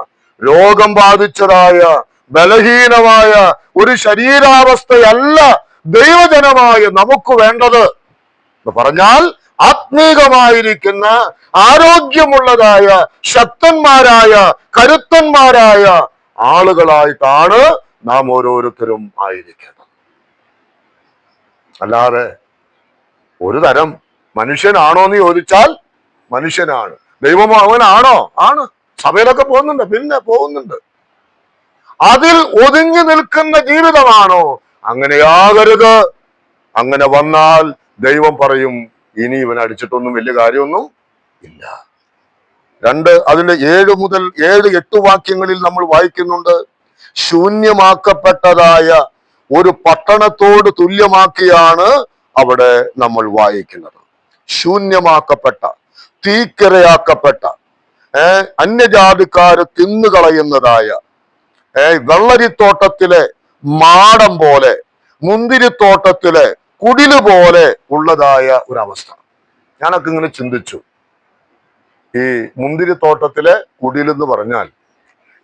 Speaker 1: രോഗം ബാധിച്ചതായ ബലഹീനമായ ഒരു ശരീരാവസ്ഥയല്ല ദൈവജനമായ നമുക്ക് വേണ്ടത്. എന്ന് പറഞ്ഞാൽ ആത്മീകമായിരിക്കുന്ന ആരോഗ്യമുള്ളതായ ശക്തന്മാരായ കരുത്തന്മാരായ ആളുകളായിട്ടാണ് നാം ഓരോരുത്തരും ആയിരിക്കേണ്ടത്. അല്ലാതെ ഒരു തരം മനുഷ്യനാണോ എന്ന് ചോദിച്ചാൽ മനുഷ്യനാണ്. ദൈവമോ അവനാണോ? ആണ്. സഭയിലൊക്കെ പോകുന്നുണ്ട്, പിന്നെ പോകുന്നുണ്ട്. അതിൽ ഒതുങ്ങി നിൽക്കുന്ന ജീവിതമാണോ? അങ്ങനെയാകരുത്. അങ്ങനെ വന്നാൽ ദൈവം പറയും, ഇനി ഇവൻ അടിച്ചിട്ടൊന്നും വലിയ കാര്യമൊന്നും ഇല്ല. അതിന്റെ 7 മുതൽ 7-8 വാക്യങ്ങളിൽ നമ്മൾ വായിക്കുന്നുണ്ട്, ശൂന്യമാക്കപ്പെട്ടതായ ഒരു പട്ടണത്തോട് തുല്യമാക്കിയാണ് അവിടെ നമ്മൾ വായിക്കുന്നത്. ശൂന്യമാക്കപ്പെട്ട, തീക്കരയാക്കപ്പെട്ട, അന്യജാതിക്കാര് തിന്നുകളയുന്നതായ, വെള്ളരിത്തോട്ടത്തിലെ മാടം പോലെ, മുന്തിരിത്തോട്ടത്തിലെ കുടില് പോലെ ഉള്ളതായ ഒരവസ്ഥ. ഞാനൊക്കെ ഇങ്ങനെ ചിന്തിച്ചു, ഈ മുന്തിരിത്തോട്ടത്തിലെ കുടിലെന്ന് പറഞ്ഞാൽ,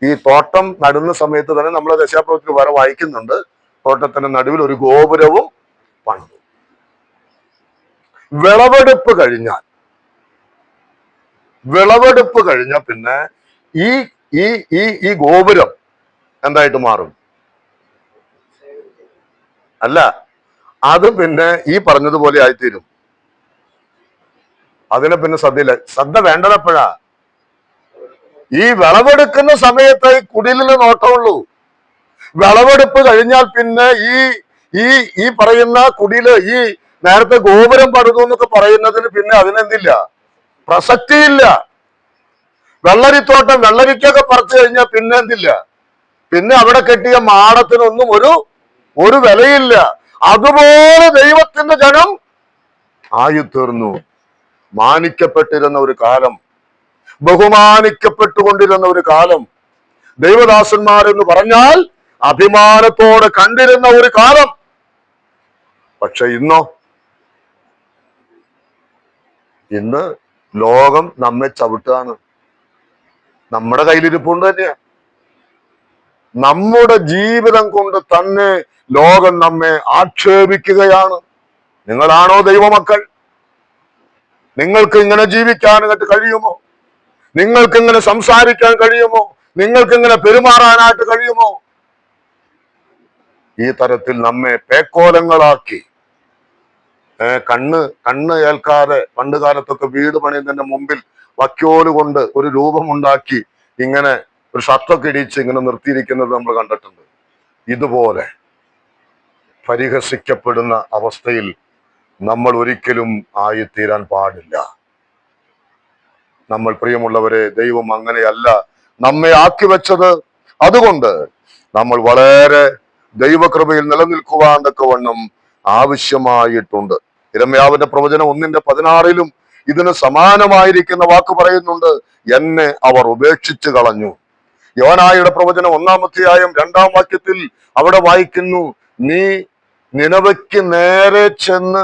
Speaker 1: ഈ തോട്ടം നടുന്ന സമയത്ത് തന്നെ നമ്മൾ ദശാപ്രവൃത്തിയിൽ വേറെ വായിക്കുന്നുണ്ട്, തോട്ടത്തിന്റെ നടുവിൽ ഒരു ഗോപുരവും പണിതു. വിളവെടുപ്പ് കഴിഞ്ഞാൽ പിന്നെ ഈ ഈ ഈ ഈ ഗോപുരം എന്തായിട്ട് മാറും? അല്ല, അത് പിന്നെ ഈ പറഞ്ഞതുപോലെ ആയിത്തീരും. അതിനെ പിന്നെ ശ്രദ്ധ വേണ്ടതെപ്പോഴാ? ഈ വിളവെടുക്കുന്ന സമയത്ത് ഈ കുടിലിന് നോട്ടമുള്ളൂ. വിളവെടുപ്പ് കഴിഞ്ഞാൽ പിന്നെ ഈ പറയുന്ന കുടില്, ഈ നേരത്തെ ഗോപുരം പണിതു എന്നൊക്കെ പറയുന്നതിന് പിന്നെ അതിനെന്തില്ല, പ്രസക്തിയില്ല. വെള്ളരിത്തോട്ടം വെള്ളരിക്കൊക്കെ പറിച്ചു കഴിഞ്ഞാൽ പിന്നെ എന്തില്ല, പിന്നെ അവിടെ കെട്ടിയ മാടത്തിനൊന്നും ഒരു വിലയില്ല. അതുപോലെ ദൈവത്തിന്റെ ജനം ആയിത്തീർന്നു. മാനിക്കപ്പെട്ടിരുന്ന ഒരു കാലം, ബഹുമാനിക്കപ്പെട്ടുകൊണ്ടിരുന്ന ഒരു കാലം, ദൈവദാസന്മാരെന്ന് പറഞ്ഞാൽ അഭിമാനത്തോടെ കണ്ടിരുന്ന ഒരു കാലം. പക്ഷെ ഇന്ന് ലോകം നമ്മെ ചവിട്ടാണ്. നമ്മുടെ കയ്യിലിരിപ്പുണ്ട് തന്നെയാ. നമ്മുടെ ജീവിതം കൊണ്ട് തന്നെ ലോകം നമ്മെ ആക്ഷേപിക്കുകയാണ്. നിങ്ങളാണോ ദൈവമക്കൾ? നിങ്ങൾക്ക് ഇങ്ങനെ ജീവിക്കാനായിട്ട് കഴിയുമോ? നിങ്ങൾക്ക് ഇങ്ങനെ സംസാരിക്കാൻ കഴിയുമോ? നിങ്ങൾക്ക് ഇങ്ങനെ പെരുമാറാനായിട്ട് കഴിയുമോ? ഈ തരത്തിൽ നമ്മെ പേക്കോലങ്ങളാക്കി, കണ്ണ് ഏൽക്കാതെ, പണ്ട് കാലത്തൊക്കെ വീട് പണിയുന്നതിന്റെ മുമ്പിൽ വക്യോല് കൊണ്ട് ഒരു രൂപമുണ്ടാക്കി ഇങ്ങനെ ഒരു ഷർട്ടൊക്കെ ഇടിച്ച് ഇങ്ങനെ നിർത്തിയിരിക്കുന്നത് നമ്മൾ കണ്ടിട്ടുണ്ട്. ഇതുപോലെ പരിഹസിക്കപ്പെടുന്ന അവസ്ഥയിൽ നമ്മൾ ഒരിക്കലും ആയിത്തീരാൻ പാടില്ല. നമ്മൾ, പ്രിയമുള്ളവരെ, ദൈവം അങ്ങനെയല്ല നമ്മെ ആക്കി വെച്ചത്. അതുകൊണ്ട് നമ്മൾ വളരെ ദൈവകൃപയിൽ നിലനിൽക്കുവാൻ തക്കവണ്ണം ആവശ്യമായിട്ടുണ്ട്. യിരെമ്യാവിന്റെ പ്രവചനം 1:16 ഇതിന് സമാനമായിരിക്കുന്ന വാക്ക് പറയുന്നുണ്ട്, എന്നെ അവർ ഉപേക്ഷിച്ചു കളഞ്ഞു. യോനായുടെ പ്രവചനം 1-ാം അധ്യായം 2-ാം വാക്യത്തിൽ അവിടെ വായിക്കുന്നു, നീ നിനവയ്ക്ക് നേരെ ചെന്ന്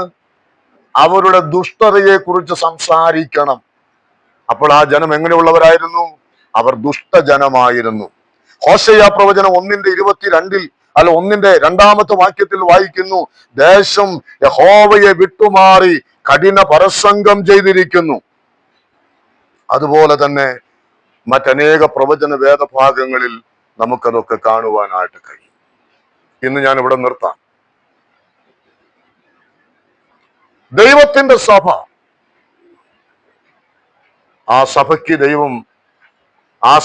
Speaker 1: അവരുടെ ദുഷ്ടതയെ കുറിച്ച് സംസാരിക്കണം. അപ്പോൾ ആ ജനം എങ്ങനെയുള്ളവരായിരുന്നു? അവർ ദുഷ്ടജനമായിരുന്നു. ഹോശയ്യ പ്രവചനം 1:22 അല്ല 1-2 വാക്യത്തിൽ വായിക്കുന്നു, ദേശം യഹോവയെ വിട്ടുമാറി കഠിന പരസംഗം ചെയ്തിരിക്കുന്നു. അതുപോലെ തന്നെ മറ്റനേക പ്രവചന വേദഭാഗങ്ങളിൽ നമുക്കതൊക്കെ കാണുവാനായിട്ട് കഴിയും. ഇന്ന് ഞാൻ ഇവിടെ നിർത്താം. ദൈവത്തിന്റെ സഭ, ആ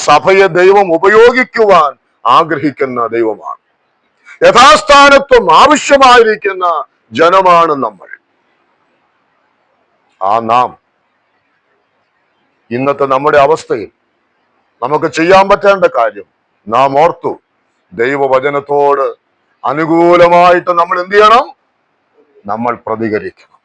Speaker 1: സഭയെ ദൈവം ഉപയോഗിക്കുവാൻ ആഗ്രഹിക്കുന്ന ദൈവമാണ്. യഥാസ്ഥാനത്വം ആവശ്യമായിരിക്കുന്ന ജനമാണ് നമ്മൾ. നാം ഇന്നത്തെ നമ്മുടെ അവസ്ഥയിൽ നമുക്ക് ചെയ്യാൻ പറ്റേണ്ട കാര്യം, നാം ഓർത്തു ദൈവവചനത്തോട് അനുകൂലമായിട്ട് നമ്മൾ എന്ത് ചെയ്യണം? നമ്മൾ പ്രതികരിക്കണം.